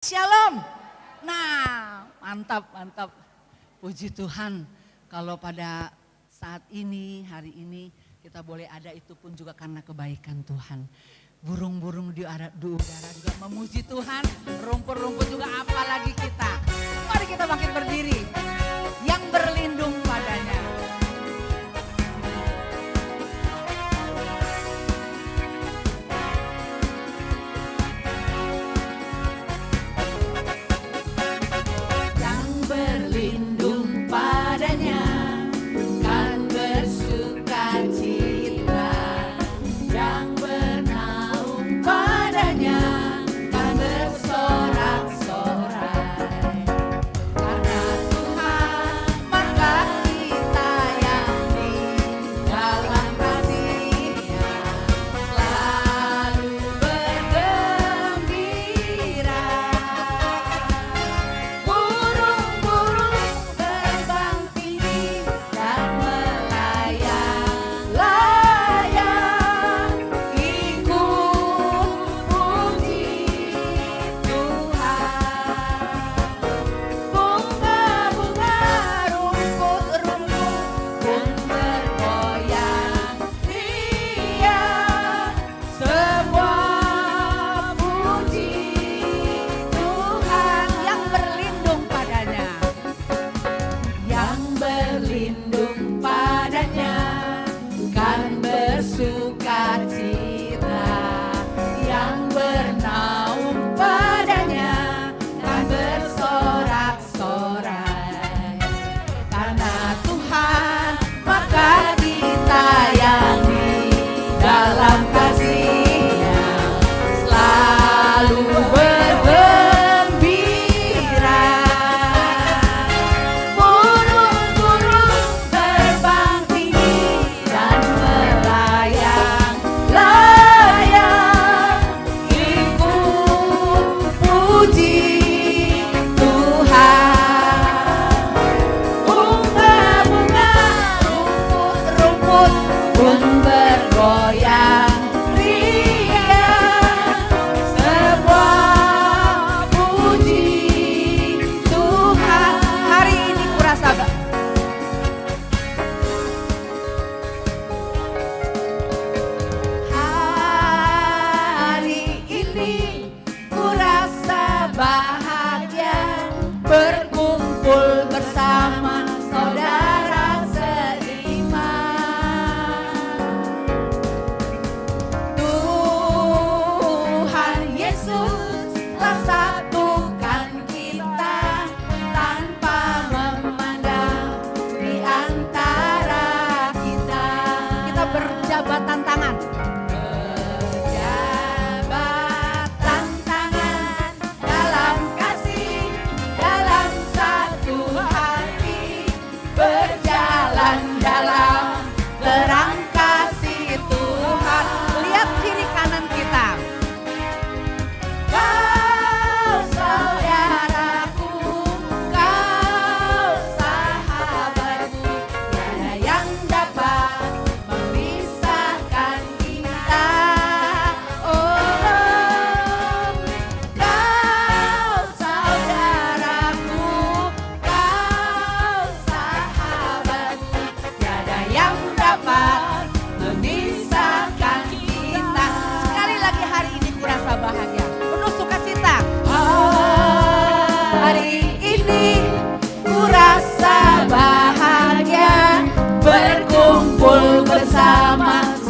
Shalom. Nah, mantap, mantap. Puji Tuhan kalau pada saat ini, hari ini kita boleh ada itu pun juga karena kebaikan Tuhan. Burung-burung di udara juga memuji Tuhan, rumput-rumput juga apalagi kita. Mari kita bangkit berdiri, yang berlindung padanya.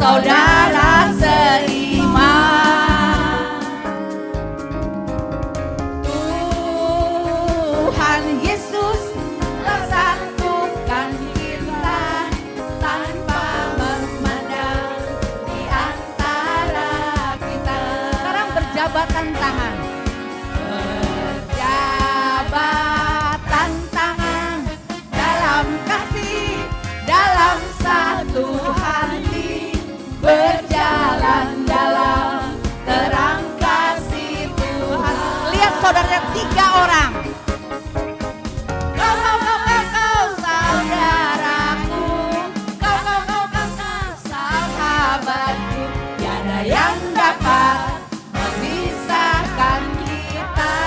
Saudara seiman, Tuhan Yesus telah satukan kita tanpa memandang di antara kita. Sekarang berjabatan tangan, berjabatan tangan dalam kasih, dalam satu hati. Berjalan dalam terang kasih Tuhan. Lihat saudaranya 3 orang. Kau saudaraku, kau sahabatku. Tiada yang dapat memisahkan kita.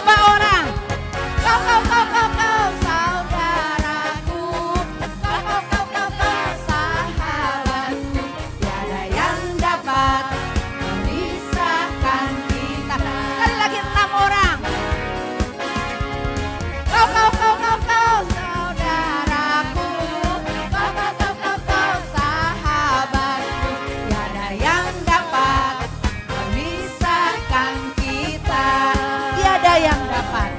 berapa orang? Kau saudaraku, kau sahabatku, tiada yang dapat memisahkan kita. Sekali lagi 6 orang. Kau saudaraku, kau sahabatku, tiada yang dapat memisahkan kita. Tiada yang dapat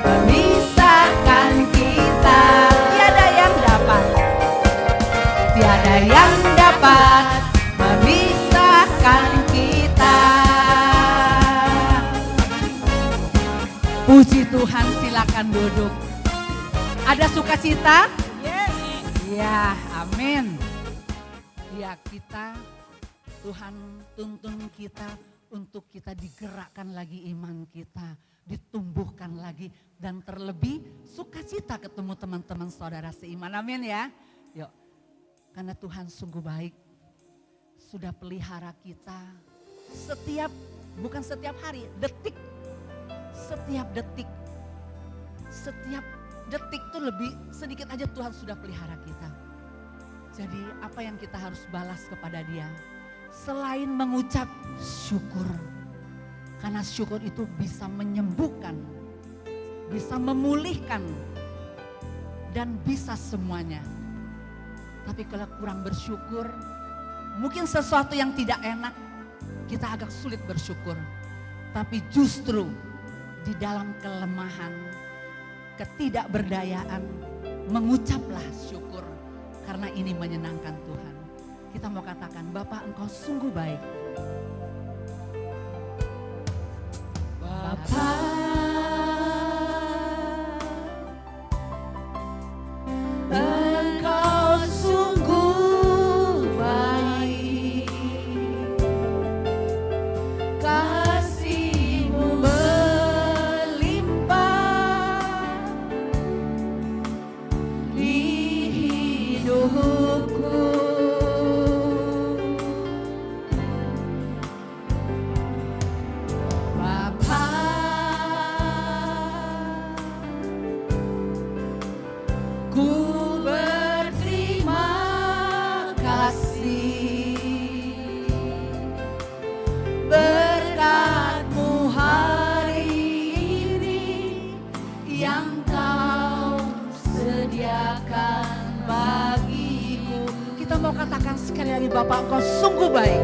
memisahkan kita. Tiada yang dapat memisahkan kita. Puji Tuhan, silakan duduk. Ada sukacita? Yes. Ya, amin. Ya, kita, Tuhan tuntun kita untuk kita digerakkan lagi iman kita, ditumbuhkan lagi, dan terlebih sukacita ketemu teman-teman saudara seiman. Amin ya. Yuk, karena Tuhan sungguh baik, sudah pelihara kita bukan setiap hari, setiap detik tuh lebih sedikit aja Tuhan sudah pelihara kita. Jadi apa yang kita harus balas kepada Dia? Selain mengucap syukur, karena syukur itu bisa menyembuhkan, bisa memulihkan, dan bisa semuanya. Tapi kalau kurang bersyukur, mungkin sesuatu yang tidak enak, kita agak sulit bersyukur. Tapi justru di dalam kelemahan, ketidakberdayaan, mengucaplah syukur, karena ini menyenangkan Tuhan. Kita mau katakan, Bapa, Engkau sungguh baik. Bapa, Engkau sungguh baik. Kasih-Mu melimpah di hidupku. Mau katakan sekali lagi, Bapak, Engkau sungguh baik.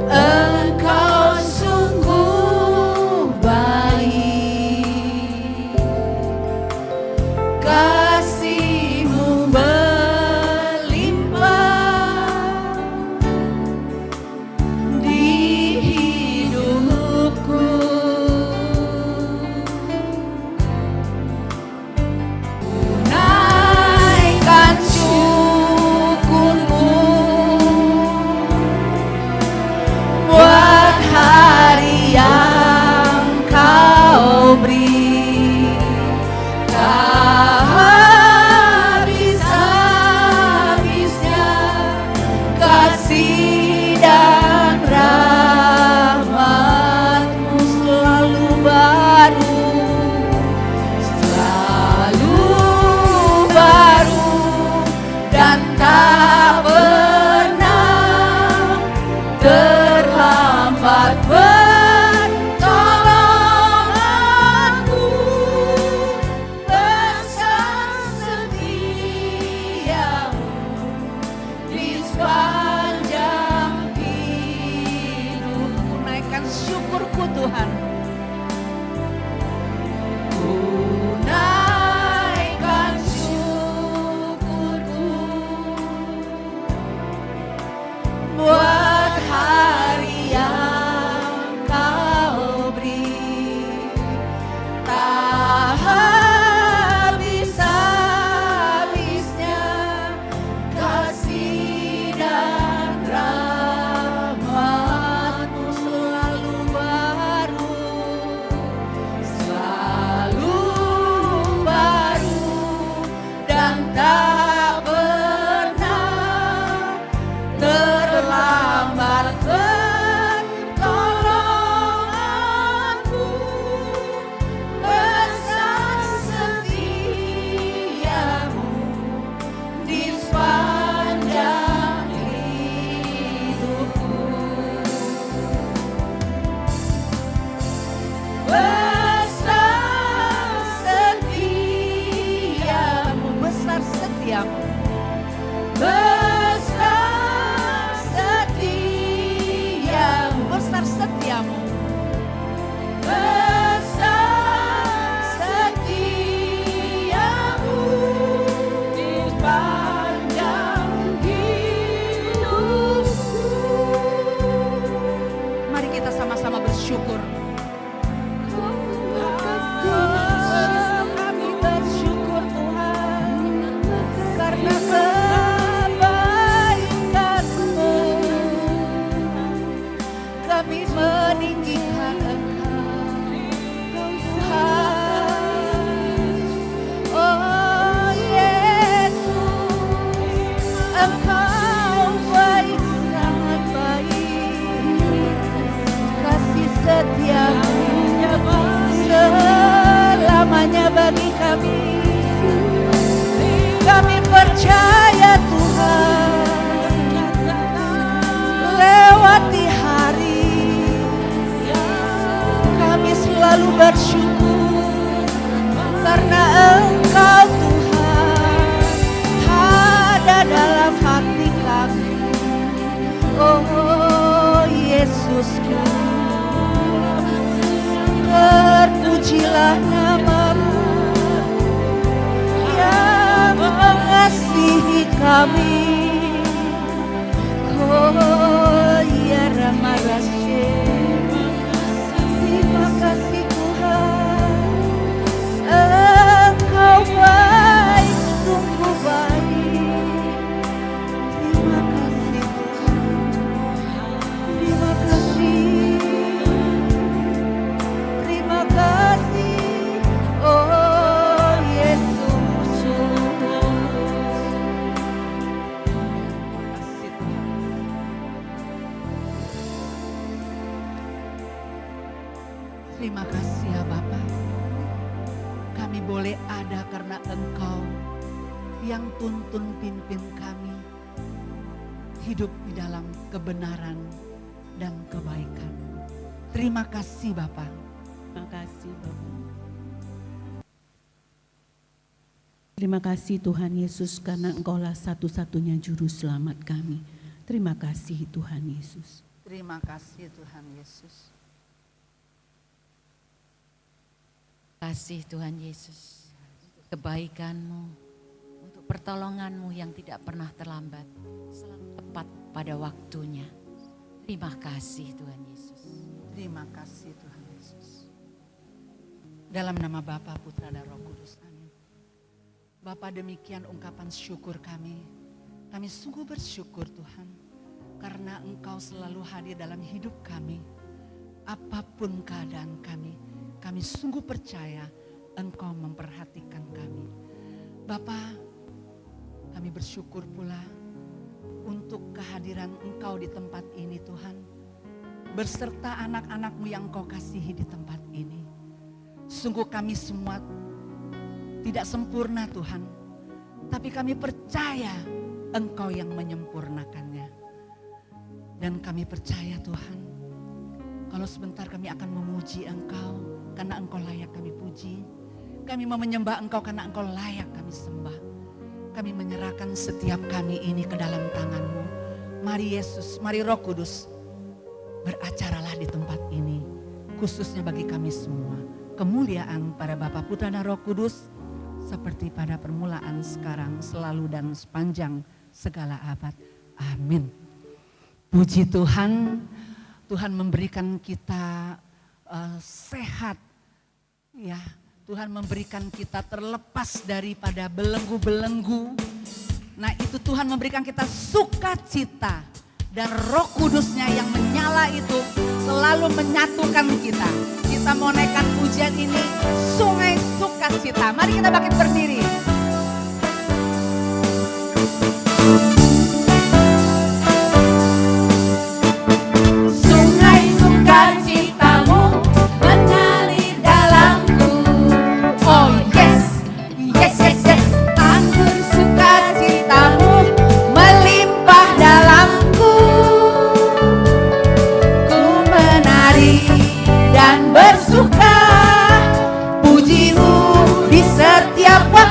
Engkau sungguh baik. Kasih-Mu melimpah di hidupku. setiamu. Besar setiamu. Besar setiamu. Besar setiamu di sepanjang hidupku. Mari kita sama-sama bersyukur. Kami bersyukur Tuhan karena kebaikan-Mu. Kami meninggikan Engkau Tuhan. Oh Yesus, Engkau baik, sangat baik. Kasih setia-Mu selamanya bagi kami. Kami percaya Tuhan, lewati hari kami selalu bersyukur karena Engkau Tuhan ada dalam hati kami. Oh Yesusku, terpujilah nama-Mu yang mengasihi kami. Oh ya Ramarashe, terima kasih Tuhan. Engkau baik, sungguh baik. Terima kasih Tuhan. Terima kasih. Terima kasih, oh Yesus. Terima kasih ya Bapa. Kami boleh ada karena Engkau yang tuntun pimpin kami hidup di dalam kebenaran dan kebaikan. Terima kasih Bapa. Terima kasih Bapak. Terima kasih Tuhan Yesus karena Engkaulah satu-satunya juru selamat kami. Terima kasih Tuhan Yesus. Terima kasih Tuhan Yesus. Kasih Tuhan Yesus, kebaikan-Mu, untuk pertolongan-Mu yang tidak pernah terlambat, selalu tepat pada waktunya. Terima kasih Tuhan Yesus. Terima kasih Tuhan Yesus. Dalam nama Bapa, Putra dan Roh Kudus, amin. Bapa, demikian ungkapan syukur kami. Kami sungguh bersyukur Tuhan, karena Engkau selalu hadir dalam hidup kami. Apapun keadaan kami sungguh percaya Engkau memperhatikan kami. Bapa, kami bersyukur pula untuk kehadiran Engkau di tempat ini Tuhan. Berserta anak-anak-Mu yang Engkau kasihi di tempat ini. Sungguh kami semua tidak sempurna Tuhan, tapi kami percaya Engkau yang menyempurnakannya. Dan kami percaya Tuhan, kalau sebentar kami akan memuji Engkau, karena Engkau layak kami puji. Kami mau menyembah Engkau karena Engkau layak kami sembah. Kami menyerahkan setiap kami ini ke dalam tangan-Mu. Mari Yesus, mari Roh Kudus, beracaralah di tempat ini, khususnya bagi kami semua. Kemuliaan pada Bapa, Putra dan Roh Kudus, seperti pada permulaan, sekarang, selalu dan sepanjang segala abad. Amin. Puji Tuhan, Tuhan memberikan kita sehat, ya. Tuhan memberikan kita terlepas daripada belenggu-belenggu. Nah itu Tuhan memberikan kita sukacita, dan Roh Kudusnya yang menyala itu selalu menyatukan kita. Kita mau naikkan pujian ini, sungai sukacita. Mari kita bangkit berdiri. Sungai sukacitamu mengalir dalamku. Oh yes, yes, yes, yes. Anggur sukacitamu melimpah dalamku. Ku menari dan bersuka, pujimu di setiap waktu.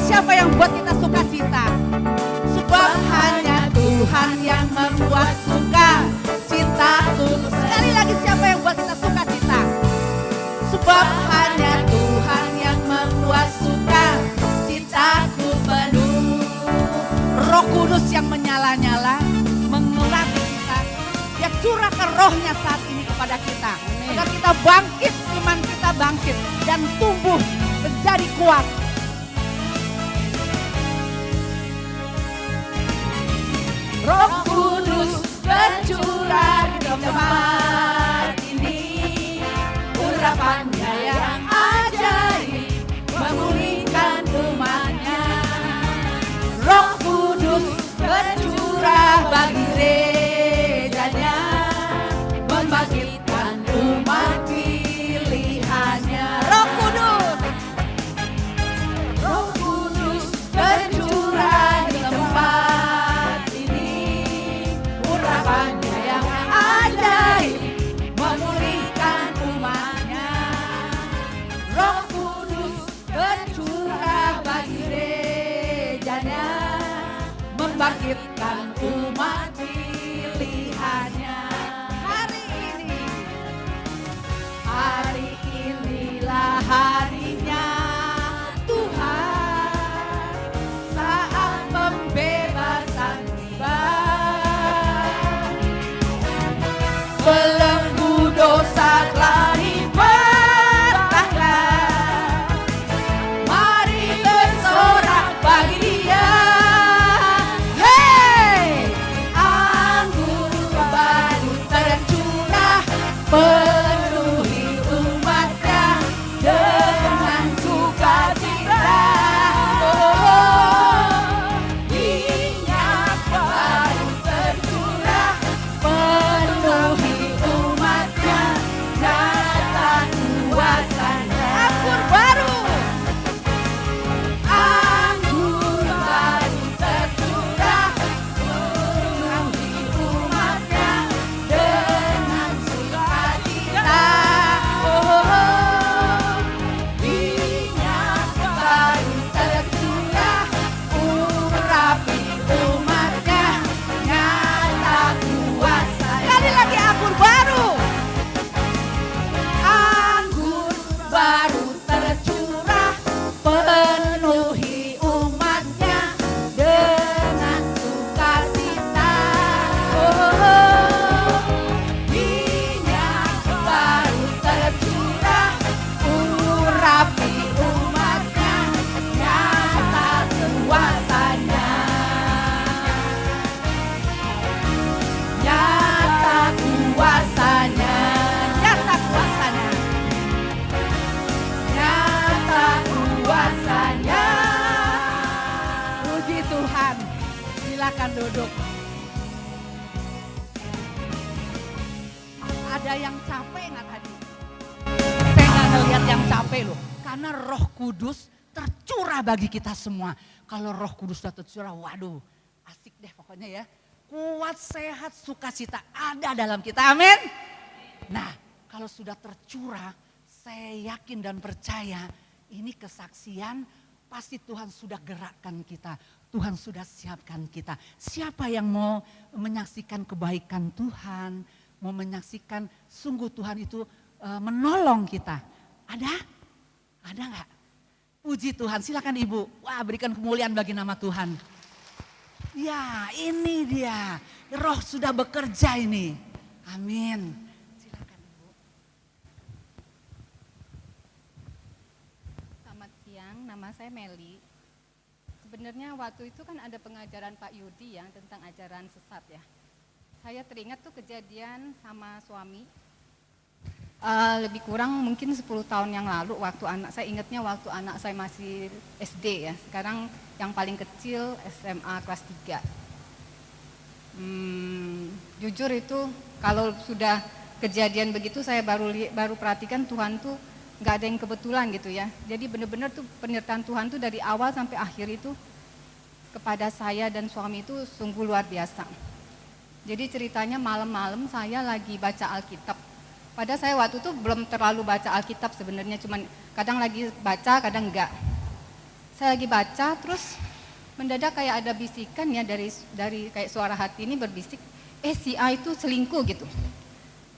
siapa yang buat kita sukacita? Sebab hanya Tuhan yang membuat sukacita tulus. Sekali lagi, siapa yang buat kita sukacita? Sebab hanya Tuhan yang membuat sukacitaku penuh. Roh Kudus yang menyala-nyala mengurapi kita. Dia curahkan rohnya saat ini kepada kita. Agar kita bangkit, iman kita bangkit dan tumbuh menjadi kuat. Roh Kudus bercurah di tempat ini. Urapannya yang ajaib memulihkan umatnya. Roh Kudus bercurah bagi gerejanya, membangkitkan umat pilihannya. Roh Kudus bercurah di tempat ini. Urapannya yang ajaib memulihkan umatnya. Roh Kudus bercurah bagi gerejanya, membangkitkan umat pilihannya. Hari inilah harinya Tuhan, saat pembebasan tiba. Belenggu dosa telah dipatahkan, mari bersorak bagi Dia. Hey, anggur baru tercurah penuhi umatnya dengan sukacita. Minyak baru tercurah penuhi umatnya, nyata kuasanya. Anggur baru tercurah penuhi umatnya dengan sukacita. Minyak baru tercurah urapi umatnya, nyata kuasa. Sekali lagi, anggur baru tercurah penuhi umatnya dengan sukacita. Minyak baru tercurah urapi umatnya, nyata kuasanya. Nyata kuasanya. Nyata kuasanya. Nyata kuasanya. Puji Tuhan. Silakan duduk. Ada yang capek nggak tadi? Saya nggak ngeliat yang capek loh. Karena Roh Kudus tercurah bagi kita semua. Kalau Roh Kudus sudah tercurah, waduh, asik deh pokoknya ya. Kuat, sehat, sukacita ada dalam kita. Amin. Nah, kalau sudah tercurah, saya yakin dan percaya ini kesaksian, pasti Tuhan sudah gerakkan kita. Tuhan sudah siapkan kita. Siapa yang mau menyaksikan kebaikan Tuhan, mau menyaksikan sungguh Tuhan itu menolong kita. Ada? Ada nggak? Puji Tuhan, silakan Ibu. Wah, berikan kemuliaan bagi nama Tuhan. Ya, ini dia. Roh sudah bekerja ini. Amin. Silakan Ibu. Selamat siang, nama saya Meli. Sebenarnya waktu itu kan ada pengajaran Pak Yudi yang tentang ajaran sesat ya. Saya teringat tuh kejadian sama suami. Lebih kurang mungkin 10 tahun yang lalu waktu saya ingatnya waktu anak saya masih SD ya. Sekarang yang paling kecil SMA kelas 3. Jujur itu kalau sudah kejadian begitu saya baru perhatikan Tuhan tuh nggak ada yang kebetulan gitu ya. Jadi benar-benar tuh penyertaan Tuhan tuh dari awal sampai akhir itu kepada saya dan suami itu sungguh luar biasa. Jadi ceritanya malam-malam saya lagi baca Alkitab. Padahal saya waktu itu belum terlalu baca Alkitab sebenarnya, cuman kadang lagi baca, kadang enggak. saya lagi baca, terus mendadak kayak ada bisikan ya dari kayak suara hati ini berbisik, si A itu selingkuh gitu.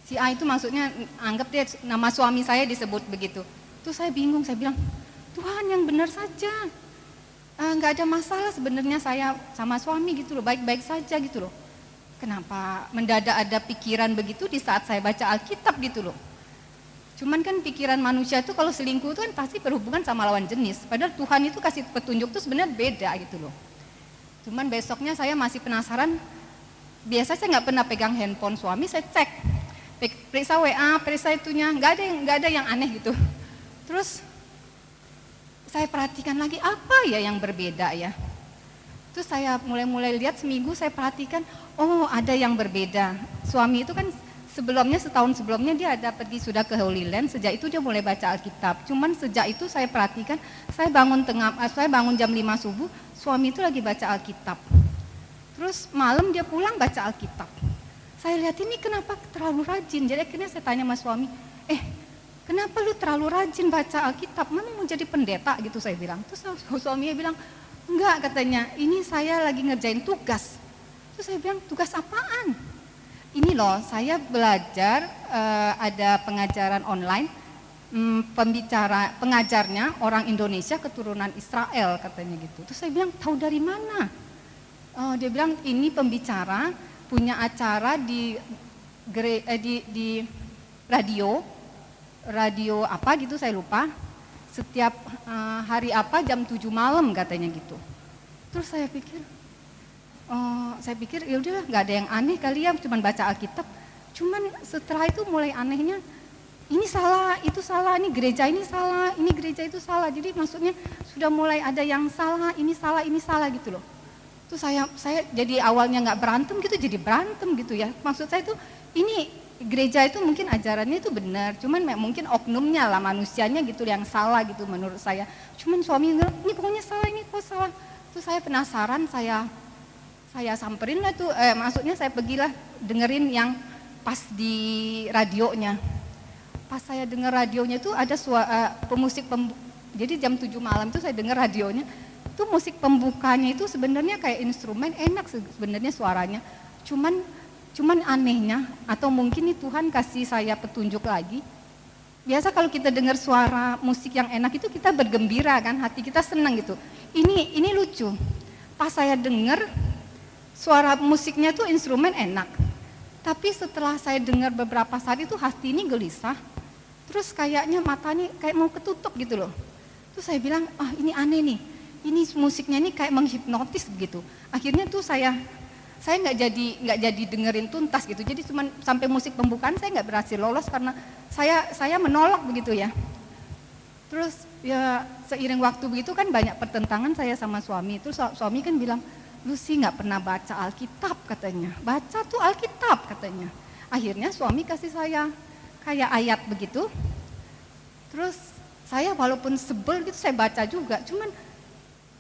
Si A itu maksudnya anggap dia nama suami saya disebut begitu. Terus saya bingung, saya bilang, Tuhan yang benar saja. Nggak ada masalah sebenarnya saya sama suami gitu loh, baik-baik saja gitu loh. Kenapa mendadak ada pikiran begitu di saat saya baca Alkitab gitu loh. Cuman kan pikiran manusia itu kalau selingkuh itu kan pasti berhubungan sama lawan jenis. Padahal Tuhan itu kasih petunjuk itu sebenarnya beda gitu loh. Cuman besoknya saya masih penasaran. Biasa saya nggak pernah pegang handphone suami, saya cek. Periksa WA, periksa itunya, nggak ada yang aneh gitu. Terus saya perhatikan lagi apa ya yang berbeda ya. Terus saya mulai lihat seminggu saya perhatikan, oh ada yang berbeda. Suami itu kan setahun sebelumnya dia ada pergi sudah ke Holy Land, sejak itu dia mulai baca Alkitab. Cuman sejak itu saya perhatikan, saya bangun jam 5 subuh, suami itu lagi baca Alkitab. Terus malam dia pulang baca Alkitab. Saya lihat ini kenapa terlalu rajin, jadi akhirnya saya tanya sama suami, kenapa lu terlalu rajin baca Alkitab, mama mau jadi pendeta gitu saya bilang. Terus suaminya bilang, enggak katanya, ini saya lagi ngerjain tugas. Terus saya bilang, tugas apaan? Ini loh, saya belajar ada pengajaran online, pengajarnya orang Indonesia keturunan Israel katanya gitu. Terus saya bilang, tahu dari mana? Dia bilang ini pembicara punya acara di radio apa gitu saya lupa. Setiap hari apa jam 7 malam katanya gitu. Terus saya pikir ya udahlah nggak ada yang aneh kali ya, cuman baca Alkitab. Cuman setelah itu mulai anehnya, ini salah, itu salah, ini gereja itu salah. Jadi maksudnya sudah mulai ada yang salah, ini salah gitu loh. Terus saya jadi awalnya nggak berantem gitu, jadi berantem gitu ya. Maksud saya itu ini gereja itu mungkin ajarannya itu benar, cuman mungkin oknumnya lah manusianya gitu yang salah gitu menurut saya. Cuman suami bilang, ini pokoknya salah, ini kok salah. Terus saya penasaran, saya samperin lah tuh, maksudnya saya pergilah dengerin yang pas di radionya. Pas saya denger radionya tuh ada jadi jam 7 malam tuh saya denger radionya, tuh musik pembukanya itu sebenarnya kayak instrumen, enak sebenarnya suaranya. Cuman anehnya, atau mungkin nih Tuhan kasih saya petunjuk lagi, biasa kalau kita dengar suara musik yang enak itu kita bergembira kan, hati kita senang gitu. Ini lucu, pas saya dengar suara musiknya tuh instrumen enak, tapi setelah saya dengar beberapa saat itu hati ini gelisah, terus kayaknya mata ini kayak mau ketutup gitu loh. Terus saya bilang, ini aneh nih, ini musiknya ini kayak menghipnotis begitu. Akhirnya tuh saya nggak jadi dengerin tuntas gitu. Jadi cuma sampai musik pembukaan saya nggak berhasil lolos karena saya menolak begitu ya. Terus ya seiring waktu begitu kan banyak pertentangan saya sama suami. Terus suami kan bilang, lu sih nggak pernah baca Alkitab katanya. Baca tuh Alkitab katanya. Akhirnya suami kasih saya kayak ayat begitu. Terus saya walaupun sebel gitu saya baca juga. Cuman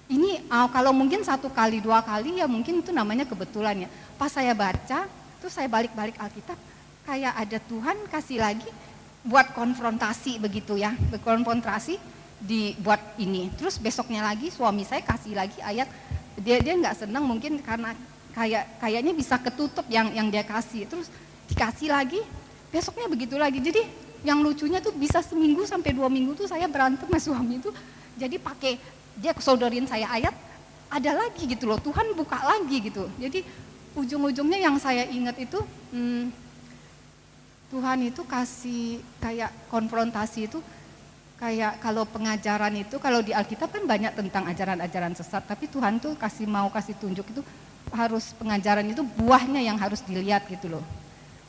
ini kalau mungkin 1 kali 2 kali ya mungkin itu namanya kebetulan ya. Pas saya baca, terus saya balik-balik Alkitab, kayak ada Tuhan kasih lagi buat konfrontasi begitu ya, berkonfrontasi dibuat ini. Terus besoknya lagi suami saya kasih lagi ayat, dia nggak senang mungkin karena kayaknya bisa ketutup yang dia kasih. Terus dikasih lagi, besoknya begitu lagi. Jadi yang lucunya tuh bisa seminggu sampai 2 minggu tuh saya berantem sama suami itu. Jadi dia sodorin saya ayat, ada lagi gitu loh, Tuhan buka lagi gitu. Jadi ujung-ujungnya yang saya ingat itu, Tuhan itu kasih kayak konfrontasi itu, kayak kalau pengajaran itu, kalau di Alkitab kan banyak tentang ajaran-ajaran sesat, tapi Tuhan tuh kasih tunjuk itu, harus pengajaran itu buahnya yang harus dilihat gitu loh.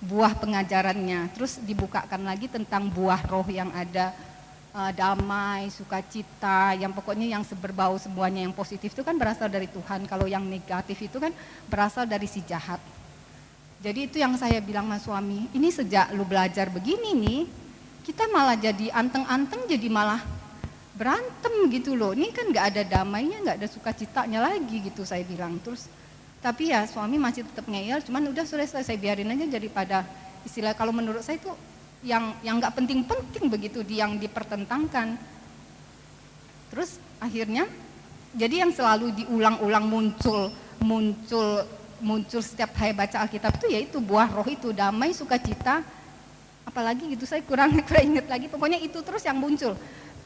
Buah pengajarannya, terus dibukakan lagi tentang buah roh yang ada, damai, sukacita, yang pokoknya yang berbau semuanya yang positif itu kan berasal dari Tuhan. Kalau yang negatif itu kan berasal dari si jahat. Jadi itu yang saya bilang sama suami, ini sejak lu belajar begini nih, kita malah jadi anteng-anteng, jadi malah berantem gitu loh. Ini kan nggak ada damainya, nggak ada sukacitanya lagi gitu saya bilang. Terus tapi ya suami masih tetap ngeyel, cuman udah sudah saya biarin aja daripada istilah kalau menurut saya itu yang nggak penting-penting begitu yang dipertentangkan. Terus akhirnya Jadi yang selalu diulang-ulang muncul setiap saya baca Alkitab itu yaitu buah roh itu, damai, sukacita, apalagi gitu saya kurang ingat lagi, pokoknya itu terus yang muncul.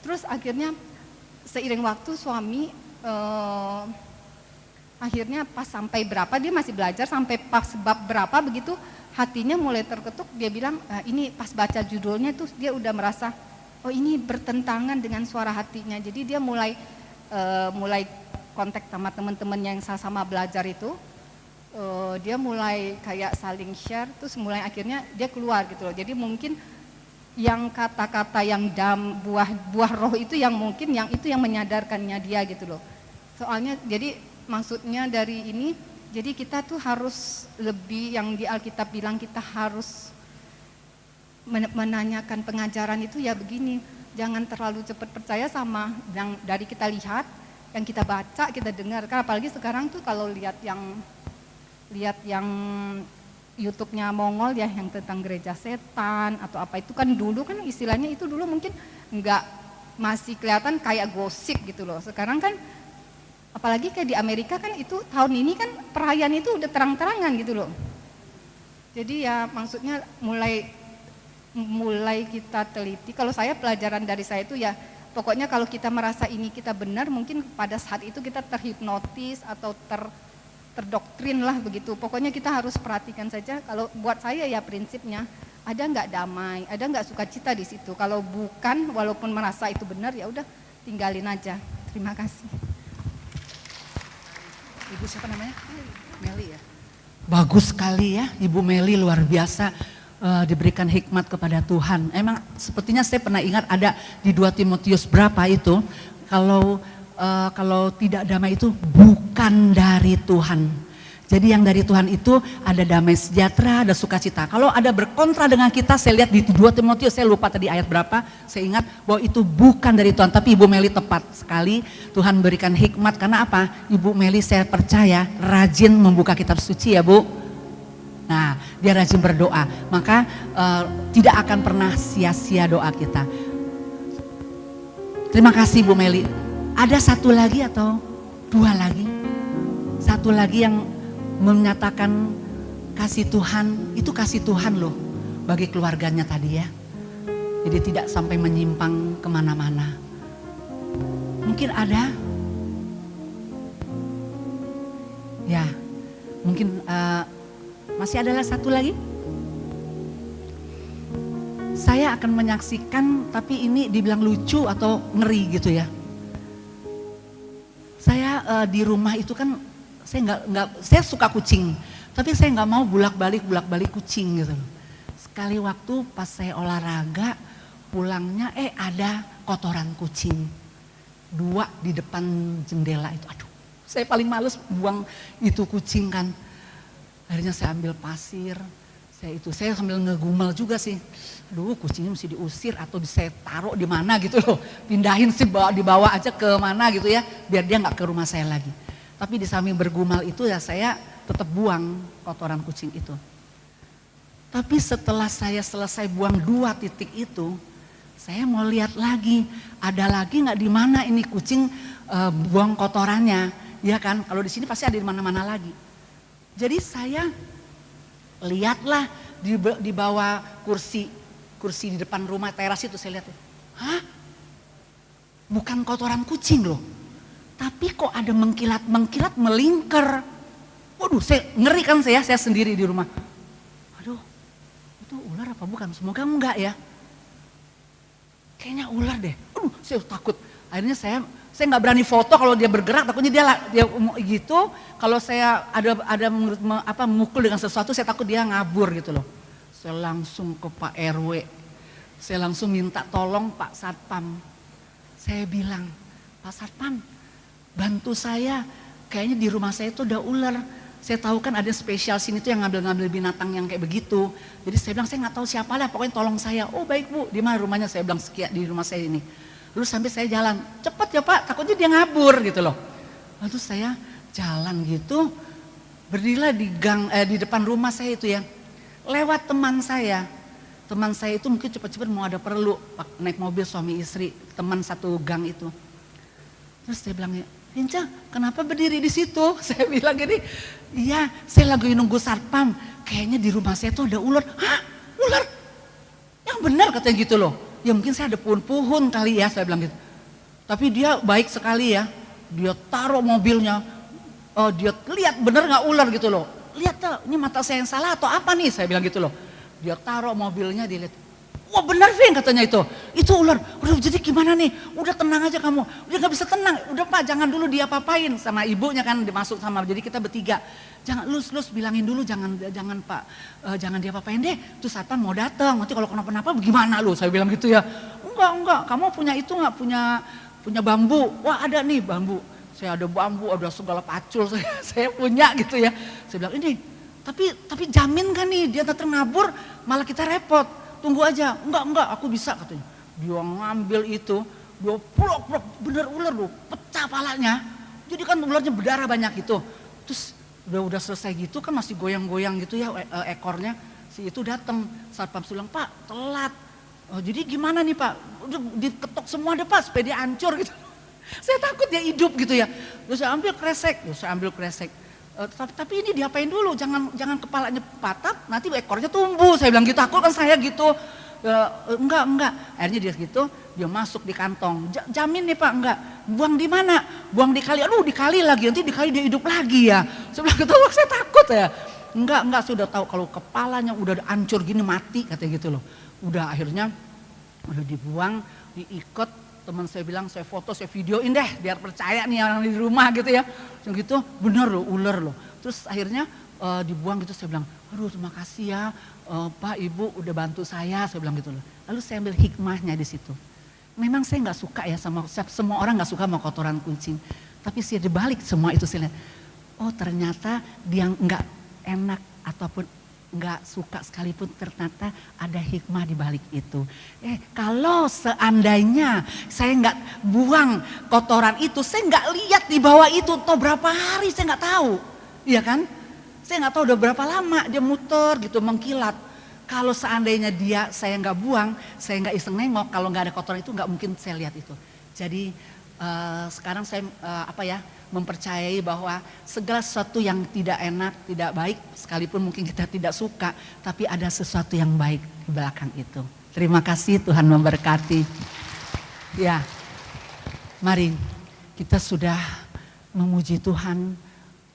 Terus akhirnya seiring waktu suami akhirnya pas sampai berapa, dia masih belajar, sampai pas bab berapa begitu hatinya mulai terketuk, dia bilang ini pas baca judulnya tuh dia udah merasa oh ini bertentangan dengan suara hatinya. Jadi dia mulai kontak sama teman-teman yang sama belajar itu, dia mulai kayak saling share, terus mulai akhirnya dia keluar gitu loh. Jadi mungkin yang kata-kata yang buah roh itu yang mungkin yang itu yang menyadarkannya dia gitu loh. Soalnya jadi maksudnya dari ini, jadi kita tuh harus lebih, yang di Alkitab bilang kita harus menanyakan pengajaran itu ya begini, jangan terlalu cepat percaya sama yang dari kita lihat, yang kita baca, kita dengar. Karena apalagi sekarang tuh kalau lihat yang YouTube-nya Mongol ya, yang tentang gereja setan atau apa, itu kan dulu kan istilahnya itu dulu mungkin enggak, masih kelihatan kayak gosip gitu loh. Sekarang kan apalagi kayak di Amerika kan itu tahun ini kan perayaan itu udah terang-terangan gitu loh. Jadi ya maksudnya mulai kita teliti. Kalau saya pelajaran dari saya itu ya pokoknya kalau kita merasa ini kita benar, mungkin pada saat itu kita terhipnotis atau terdoktrin lah begitu. Pokoknya kita harus perhatikan saja. Kalau buat saya ya prinsipnya ada nggak damai, ada nggak sukacita di situ. Kalau bukan, walaupun merasa itu benar ya udah tinggalin aja. Terima kasih. Ibu siapa namanya? Meli ya. Bagus sekali ya Ibu Meli, luar biasa. Diberikan hikmat kepada Tuhan. Emang sepertinya saya pernah ingat ada di 2 Timotius berapa itu, kalau tidak damai itu bukan dari Tuhan. Jadi yang dari Tuhan itu ada damai sejahtera, ada sukacita. Kalau ada berkontra dengan kita, saya lihat di 2 Timotius, saya lupa tadi ayat berapa, saya ingat bahwa itu bukan dari Tuhan. Tapi Ibu Meli tepat sekali, Tuhan berikan hikmat. Karena apa? Ibu Meli saya percaya rajin membuka kitab suci ya Bu. Nah, dia rajin berdoa, maka tidak akan pernah sia-sia doa kita. Terima kasih Bu Meli. Ada satu lagi atau 2 lagi? Satu lagi yang menyatakan kasih Tuhan, itu kasih Tuhan loh bagi keluarganya tadi ya. Jadi tidak sampai menyimpang kemana-mana. Mungkin ada? Ya, mungkin masih adalah satu lagi. Saya akan menyaksikan, tapi ini dibilang lucu atau ngeri gitu ya. Saya di rumah itu kan saya suka kucing, tapi saya nggak mau bolak-balik kucing gitu. Sekali waktu pas saya olahraga pulangnya ada kotoran kucing 2 di depan jendela itu. Aduh, saya paling males buang itu kucing kan. Akhirnya saya ambil pasir, saya sambil ngegumel juga sih. Aduh, kucingnya mesti diusir atau saya taruh di mana gitu loh. Pindahin sih, dibawa aja ke mana gitu ya, biar dia nggak ke rumah saya lagi. Tapi di samping bergumul itu ya saya tetap buang kotoran kucing itu. Tapi setelah saya selesai buang 2 titik itu, saya mau lihat lagi, ada lagi nggak di mana ini kucing buang kotorannya, ya kan? Kalau di sini pasti ada di mana-mana lagi. Jadi saya lihatlah di bawah kursi di depan rumah teras itu, saya lihat, hah? Bukan kotoran kucing loh, tapi kok ada mengkilat melingkar. Waduh, saya ngeri kan saya sendiri di rumah. Aduh, itu ular apa bukan? Semoga enggak ya. Kayaknya ular deh. Aduh, saya takut. Akhirnya saya nggak berani foto kalau dia bergerak, takutnya dia gitu. Kalau saya ada memukul dengan sesuatu, saya takut dia ngabur gitu loh. Saya langsung ke Pak RW, saya langsung minta tolong Pak Satpam. Saya bilang, Pak Satpam, bantu saya, kayaknya di rumah saya itu udah ular. Saya tahu kan ada spesial sini tuh yang ngambil binatang yang kayak begitu. Jadi saya bilang, saya nggak tahu siapa lah, pokoknya tolong saya. Oh baik Bu, di mana rumahnya? Saya bilang sekian di rumah saya ini. Lalu sampai saya jalan, cepat ya Pak, takutnya dia ngabur gitu loh. Lalu saya jalan gitu, berdirilah di depan rumah saya itu ya. Lewat teman saya itu mungkin cepat-cepat mau ada perlu, naik mobil suami istri, teman satu gang itu. Terus saya bilang, Hinca, kenapa berdiri di situ? Saya bilang gini, iya saya lagi nunggu satpam, kayaknya di rumah saya tuh ada ular. Hah? Ular? Yang benar katanya gitu loh. Ya mungkin saya ada puhun-puhun kali ya, saya bilang gitu. Tapi dia baik sekali ya, dia taruh mobilnya, dia lihat bener gak ular gitu loh. Lihat tuh, ini mata saya yang salah atau apa nih, saya bilang gitu loh. Dia taruh mobilnya, dia lihat. Wah benar Vin katanya itu ular. Udah jadi gimana nih, udah tenang aja kamu, udah gak bisa tenang, udah Pak jangan dulu dia apa-apain sama ibunya kan dimasuk sama, jadi kita bertiga. Jangan lus bilangin dulu jangan Pak, jangan dia apa-apain deh, tuh satpam mau datang, nanti kalau kenapa-napa bagaimana lu, saya bilang gitu ya. Enggak, kamu punya itu gak, punya bambu, wah ada nih bambu. Saya ada bambu, ada segala pacul, saya punya gitu ya. Saya bilang ini, tapi jamin kan nih dia nanti nabur malah kita repot. Tunggu aja, enggak aku bisa katanya. Dia ngambil itu, dia plok, bener ular loh, pecah palanya. Jadi kan ularnya berdarah banyak itu. Terus udah selesai gitu kan masih goyang-goyang gitu ya ekornya. Si itu datang, satpam bilang, Pak telat. Jadi gimana nih Pak, udah diketok semua deh Pak supaya dia hancur gitu. Saya takut dia hidup gitu ya. Terus saya ambil kresek. Tapi ini diapain dulu, jangan kepalanya patah, nanti ekornya tumbuh. Saya bilang gitu, takut kan saya gitu. Enggak. Akhirnya dia gitu, dia masuk di kantong. Jamin nih Pak, enggak. Buang di mana? Buang di kali. Aduh, di kali lagi, nanti di kali dia hidup lagi ya. Saya bilang gitu, saya takut ya. Enggak, sudah tahu kalau kepalanya udah hancur gini mati katanya gitu loh. Udah akhirnya udah dibuang, diikat. Teman saya bilang saya foto, saya videoin deh biar percaya nih orang di rumah gitu ya. Yang gitu bener loh ular loh. Terus akhirnya dibuang gitu, saya bilang aduh terima kasih ya Pak Ibu udah bantu saya bilang gitu loh. Lalu saya ambil hikmahnya di situ. Memang saya nggak suka ya semua orang nggak suka sama kotoran kucing. Tapi sih dibalik semua itu saya lihat, oh ternyata dia nggak enak ataupun nggak suka sekalipun ternyata ada hikmah di balik itu. Kalau seandainya saya nggak buang kotoran itu, saya nggak lihat di bawah itu toh berapa hari saya nggak tahu, iya kan? Saya nggak tahu udah berapa lama dia muter gitu mengkilat. Kalau seandainya saya nggak buang, saya nggak iseng nengok, kalau nggak ada kotoran itu nggak mungkin saya lihat itu. Jadi sekarang saya mempercayai bahwa segala sesuatu yang tidak enak, tidak baik, sekalipun mungkin kita tidak suka, tapi ada sesuatu yang baik di belakang itu. Terima kasih, Tuhan memberkati. Ya, mari kita sudah memuji Tuhan,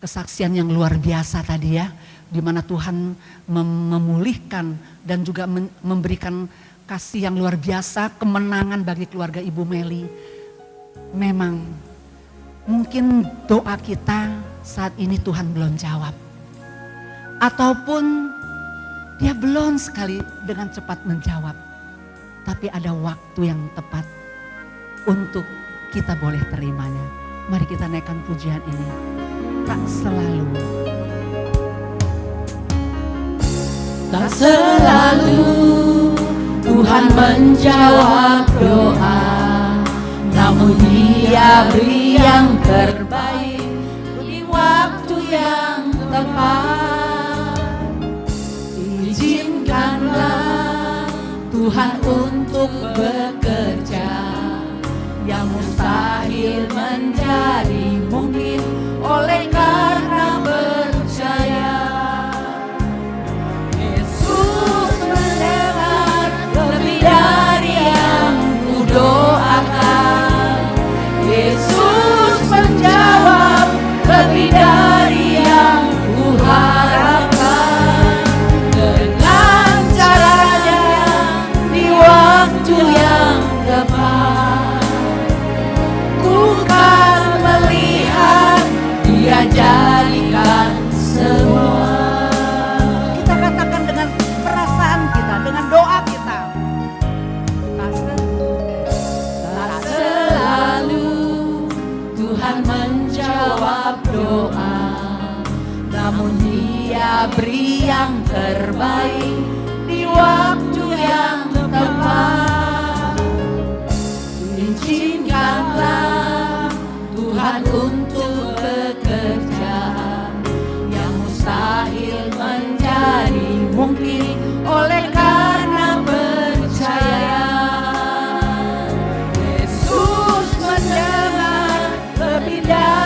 kesaksian yang luar biasa tadi ya, di mana Tuhan memulihkan dan juga memberikan kasih yang luar biasa, kemenangan bagi keluarga Ibu Meli. Memang mungkin doa kita saat ini Tuhan belum jawab. Ataupun dia belum sekali dengan cepat menjawab. Tapi ada waktu yang tepat untuk kita boleh terimanya. Mari kita naikkan pujian ini. Tak selalu Tuhan menjawab doa. Namun Dia beri yang terbaik di waktu yang tepat. Izinkanlah Tuhan untuk bekerja, yang mustahil menjadi mungkin oleh karena percaya. Yesus mendengar lebih dari yang kudoakan. Yesus menjawab lebih dari yang kuharapkan. Dengan caranya di waktu yang tepat, ku kan melihat Dia jadikan semua. Kita katakan dengan perasaan kita, dengan doa kita. Tak selalu Tuhan menjawab doa, namun Dia beri yang terbaik di waktu yang tepat. Izinkanlah Tuhan untuk bekerja, yang mustahil menjadi mungkin oleh karena percaya. Yesus mendengar lebih dari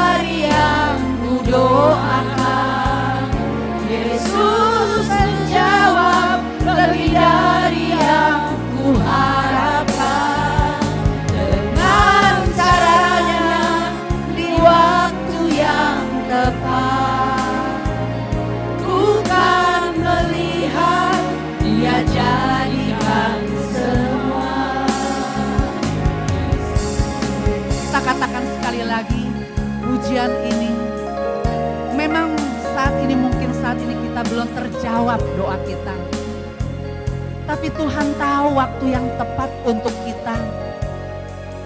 tepat. Ku kan melihat Dia jadikan semua. Kita katakan sekali lagi, pujian ini memang saat ini mungkin saat ini kita belum terjawab doa kita. Tapi Tuhan tahu waktu yang tepat untuk kita.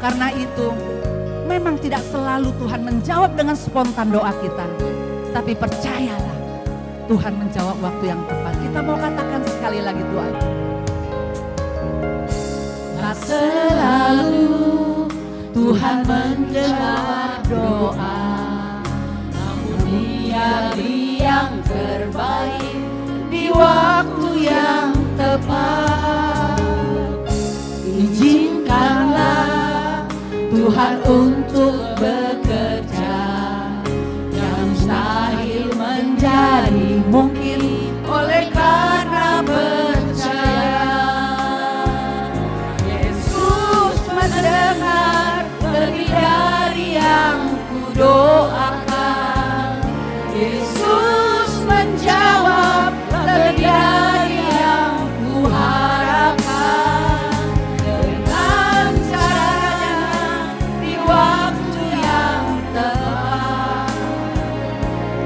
Karena itu memang tidak selalu Tuhan menjawab dengan spontan doa kita. Tapi percayalah Tuhan menjawab waktu yang tepat. Kita mau katakan sekali lagi Tuhan. Tak selalu Tuhan mendengar doa, namun Dia beri yang terbaik di waktu yang tepat. Izinkanlah Tuhan untuk bekerja, yang mustahil menjadi mungkin oleh karena percaya. Yesus mendengar lebih dari yang kudoakan. Yesus menjawab lebih dari yang kuharapkan. Dengan caranya di waktu yang tepat,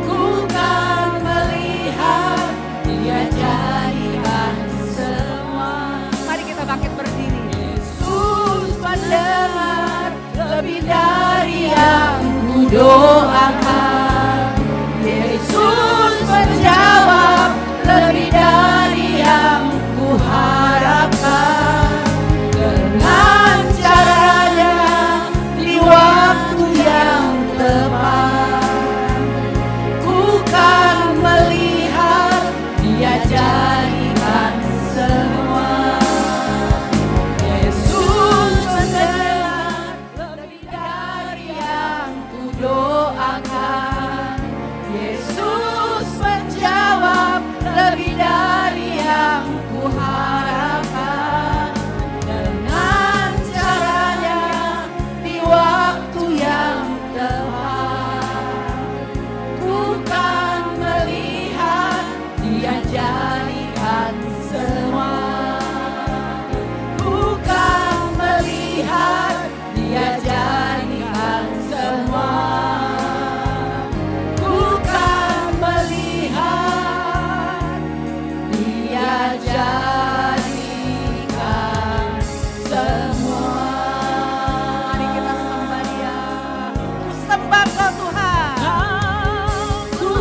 ku kan melihat Dia jadikan semua. Mari kita bangkit berdiri. Yesus mendengar lebih dari yang kudoakan. Yesus menjawab lebih dari yang kuharapkan. Dengan caranya di waktu yang tepat, ku kan melihat Dia jadikan semua. Yesus mendengar lebih dari yang kudoakan. Yesus menjawab lebih dari yang kuharapkan. Dengan caranya di waktu yang tepat, ku kan melihat Dia jadikan semua. Ku kan melihat Dia jadikan semua. Ku kan melihat Dia jadikan semua. Mari kita sembah Dia. Sembah Kau Tuhan. Ku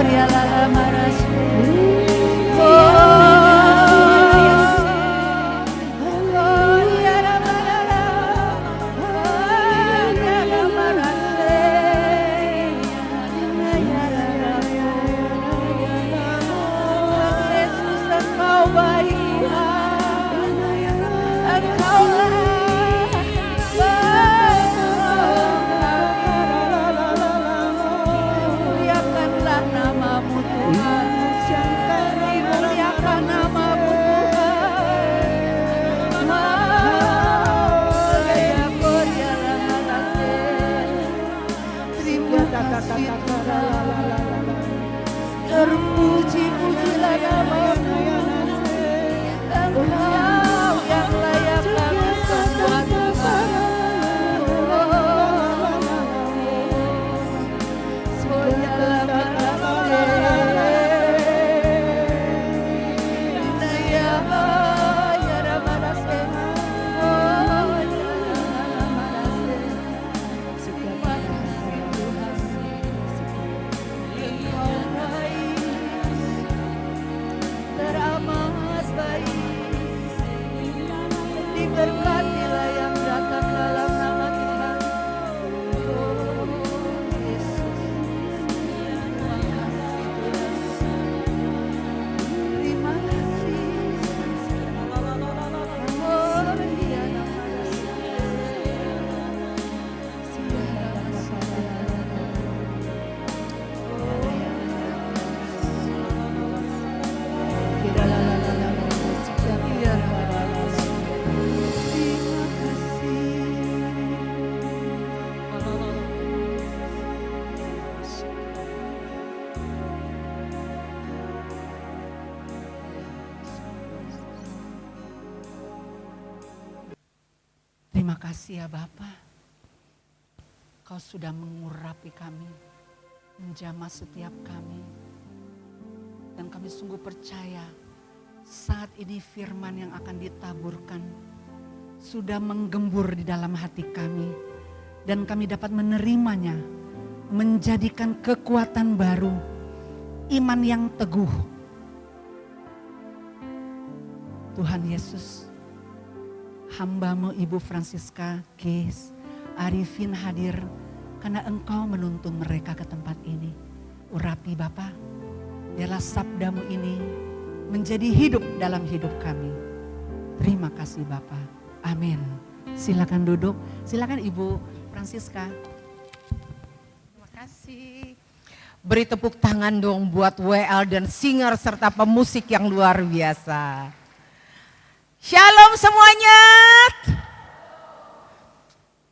Korea lala maras. Terpuji-pujilah namamu, Engkau yang layak kami sembah Tuhan. Teramat baik, diberkatilah yang datang dalam nama Tuhan. Oh Yesus, terima kasih Tuhan. Terima kasih. Oh dia nama Terima kasih ya Bapa, Kau sudah mengurapi kami, menjamah setiap kami. Dan kami sungguh percaya saat ini firman yang akan ditaburkan sudah menggembur di dalam hati kami. Dan kami dapat menerimanya, menjadikan kekuatan baru, iman yang teguh. Tuhan Yesus, hamba-Mu Ibu Francisca Keis Arifin hadir karena Engkau menuntun mereka ke tempat ini. Urapi Bapa, biarlah sabda-Mu ini menjadi hidup dalam hidup kami. Terima kasih Bapa. Amin. Silakan duduk. Silakan Ibu Francisca. Terima kasih. Beri tepuk tangan dong buat WL dan singer serta pemusik yang luar biasa. Shalom semuanya.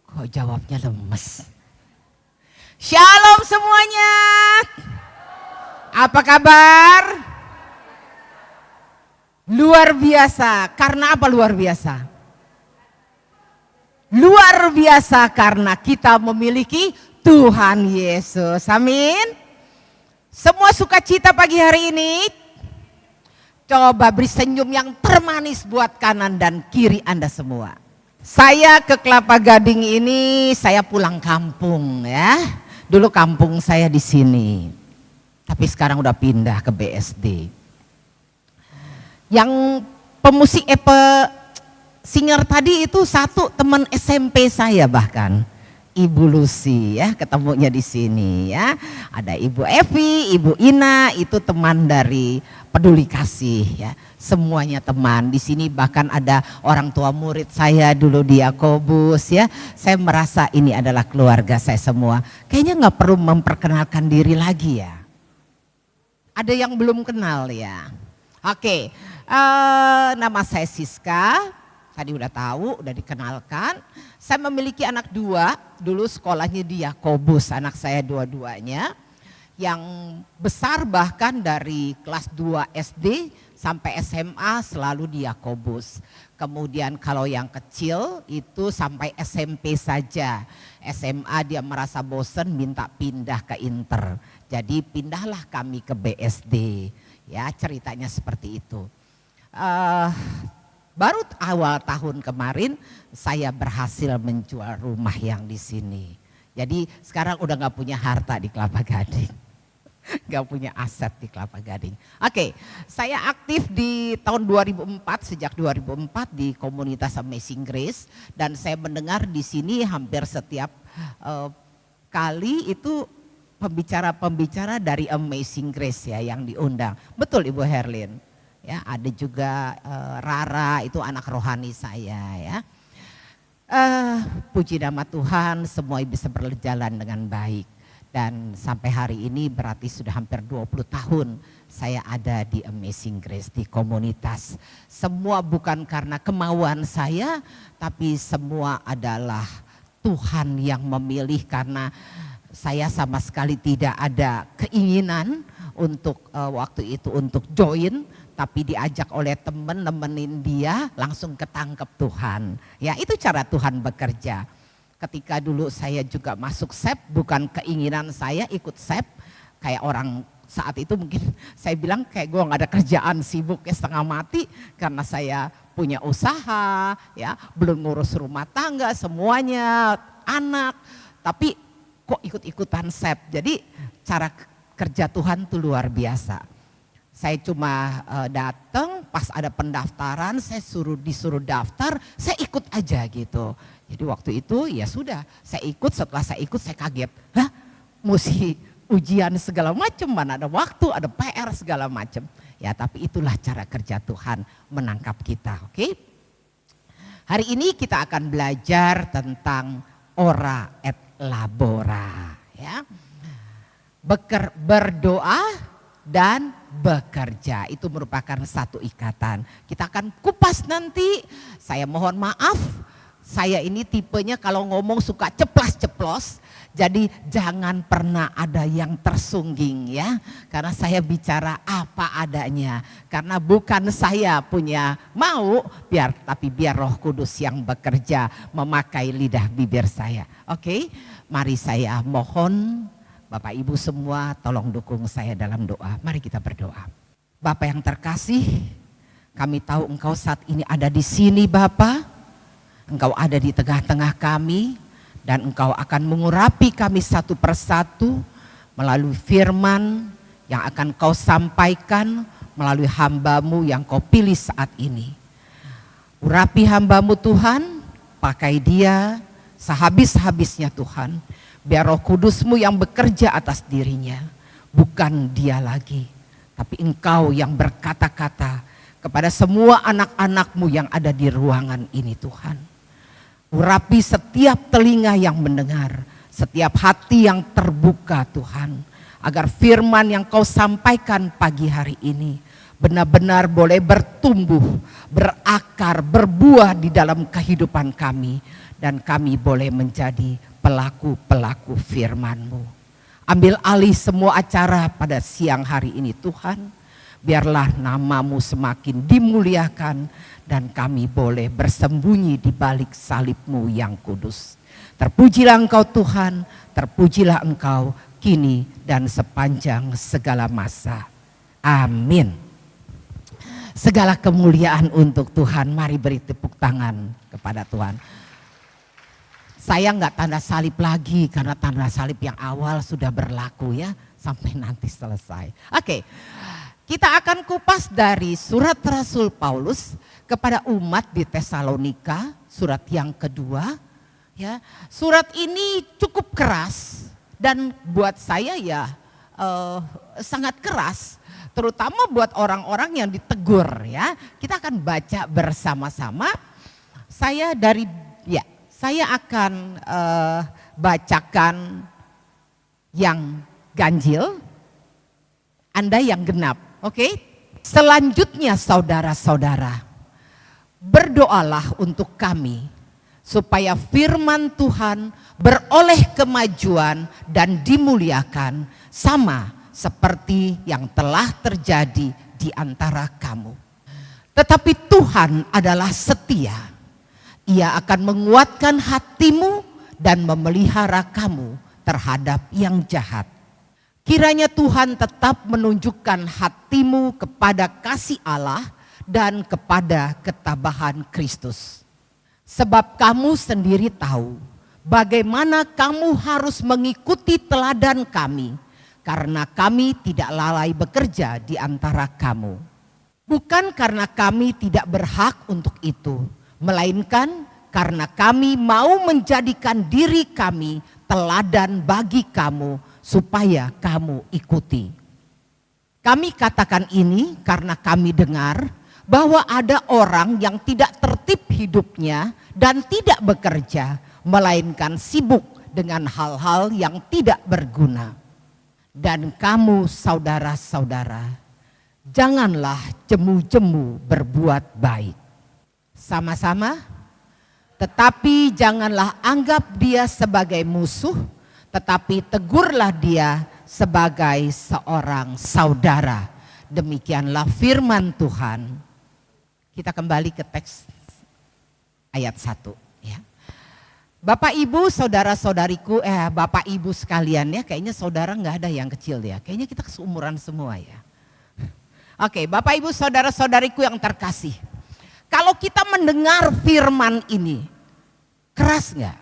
Kok jawabnya lemes? Shalom semuanya. Apa kabar? Luar biasa. Karena apa luar biasa? Luar biasa karena kita memiliki Tuhan Yesus. Amin. Semua sukacita pagi hari ini. Coba beri senyum yang termanis buat kanan dan kiri Anda semua. Saya ke Kelapa Gading ini, saya pulang kampung ya. Dulu kampung saya di sini. Tapi sekarang udah pindah ke BSD. Yang pemusik singer tadi itu satu teman SMP saya bahkan. Ibu Lucy ya, ketemunya di sini ya. Ada Ibu Evi, Ibu Ina, itu teman dari Peduli Kasih ya. Semuanya teman. Di sini bahkan ada orang tua murid saya dulu di Yakobus ya. Saya merasa ini adalah keluarga saya semua. Kayaknya nggak perlu memperkenalkan diri lagi ya. Ada yang belum kenal ya. Oke, nama saya Siska. Tadi udah tahu, udah dikenalkan. Saya memiliki anak dua, dulu sekolahnya di Yakobus, anak saya dua-duanya. Yang besar bahkan dari kelas 2 SD sampai SMA selalu di Yakobus. Kemudian kalau yang kecil itu sampai SMP saja. SMA dia merasa bosen minta pindah ke Inter. Jadi pindahlah kami ke BSD. Ya ceritanya seperti itu. Baru awal tahun kemarin saya berhasil menjual rumah yang di sini. Jadi sekarang udah gak punya harta di Kelapa Gading. Gak punya aset di Kelapa Gading. Oke, saya aktif di tahun 2004, sejak 2004 di komunitas Amazing Grace. Dan saya mendengar di sini hampir setiap kali itu pembicara-pembicara dari Amazing Grace ya yang diundang. Betul Ibu Herlin. Ya, ada juga Rara, itu anak rohani saya ya. Puji nama Tuhan, semua bisa berjalan dengan baik. Dan sampai hari ini berarti sudah hampir 20 tahun saya ada di Amazing Grace, di komunitas. Semua bukan karena kemauan saya, tapi semua adalah Tuhan yang memilih, karena saya sama sekali tidak ada keinginan untuk waktu itu untuk join, tapi diajak oleh teman nemenin dia, langsung ketangkep Tuhan. Ya, itu cara Tuhan bekerja. Ketika dulu saya juga masuk SEP, bukan keinginan saya ikut SEP, kayak orang saat itu mungkin saya bilang kayak gue gak ada kerjaan, sibuk ya setengah mati karena saya punya usaha, ya belum ngurus rumah tangga semuanya, anak, tapi kok ikut-ikutan SEP. Jadi cara kerja Tuhan tuh luar biasa. Saya cuma datang pas ada pendaftaran, saya disuruh daftar, saya ikut aja gitu. Jadi waktu itu ya sudah, saya ikut, setelah saya ikut saya kaget. Hah? Mesti ujian segala macam, mana ada waktu, ada PR segala macam. Ya tapi itulah cara kerja Tuhan menangkap kita, oke? Hari ini kita akan belajar tentang ora et labora, ya. Berdoa dan bekerja, itu merupakan satu ikatan. Kita akan kupas nanti. Saya mohon maaf, saya ini tipenya kalau ngomong suka ceplas-ceplos, jadi jangan pernah ada yang tersungging ya, karena saya bicara apa adanya, karena bukan saya punya mau, tapi biar Roh Kudus yang bekerja memakai lidah bibir saya. Oke, mari saya mohon Bapak Ibu semua tolong dukung saya dalam doa. Mari kita berdoa. Bapak yang terkasih, kami tahu Engkau saat ini ada di sini Bapak. Engkau ada di tengah-tengah kami dan Engkau akan mengurapi kami satu persatu melalui firman yang akan Kau sampaikan melalui hamba-Mu yang Kau pilih saat ini. Urapi hamba-Mu Tuhan, pakai dia sehabis-habisnya Tuhan. Biar Roh Kudus-Mu yang bekerja atas dirinya, bukan dia lagi, tapi Engkau yang berkata-kata kepada semua anak-anak-Mu yang ada di ruangan ini Tuhan. Urapi setiap telinga yang mendengar, setiap hati yang terbuka Tuhan, agar firman yang Kau sampaikan pagi hari ini benar-benar boleh bertumbuh, berakar, berbuah di dalam kehidupan kami, dan kami boleh menjadi pelaku-pelaku firman-Mu. Ambil alih semua acara pada siang hari ini Tuhan, biarlah nama-Mu semakin dimuliakan dan kami boleh bersembunyi di balik salib-Mu yang kudus. Terpujilah Engkau Tuhan, terpujilah Engkau kini dan sepanjang segala masa. Amin. Segala kemuliaan untuk Tuhan, mari beri tepuk tangan kepada Tuhan. Saya nggak tanda salib lagi karena tanda salib yang awal sudah berlaku ya sampai nanti selesai. Oke, kita akan kupas dari surat Rasul Paulus kepada umat di Tesalonika, surat yang kedua. Ya, surat ini cukup keras dan buat saya ya sangat keras, terutama buat orang-orang yang ditegur ya. Kita akan baca bersama-sama. Saya akan bacakan yang ganjil, Anda yang genap, oke? Selanjutnya saudara-saudara, berdoalah untuk kami supaya firman Tuhan beroleh kemajuan dan dimuliakan sama seperti yang telah terjadi di antara kamu. Tetapi Tuhan adalah setia. Ia akan menguatkan hatimu dan memelihara kamu terhadap yang jahat. Kiranya Tuhan tetap menunjukkan hatimu kepada kasih Allah dan kepada ketabahan Kristus. Sebab kamu sendiri tahu bagaimana kamu harus mengikuti teladan kami, karena kami tidak lalai bekerja di antara kamu. Bukan karena kami tidak berhak untuk itu, melainkan karena kami mau menjadikan diri kami teladan bagi kamu supaya kamu ikuti. Kami katakan ini karena kami dengar bahwa ada orang yang tidak tertib hidupnya dan tidak bekerja, melainkan sibuk dengan hal-hal yang tidak berguna. Dan kamu saudara-saudara, janganlah jemu-jemu berbuat baik. Sama-sama, tetapi janganlah anggap dia sebagai musuh, tetapi tegurlah dia sebagai seorang saudara. Demikianlah firman Tuhan. Kita kembali ke teks ayat 1 ya. Bapak Ibu, saudara-saudariku, Bapak Ibu sekalian ya, kayaknya saudara nggak ada yang kecil ya. Kayaknya kita seumuran semua ya. Oke, Bapak Ibu, saudara-saudariku yang terkasih. Kalau kita mendengar firman ini, keras nggak?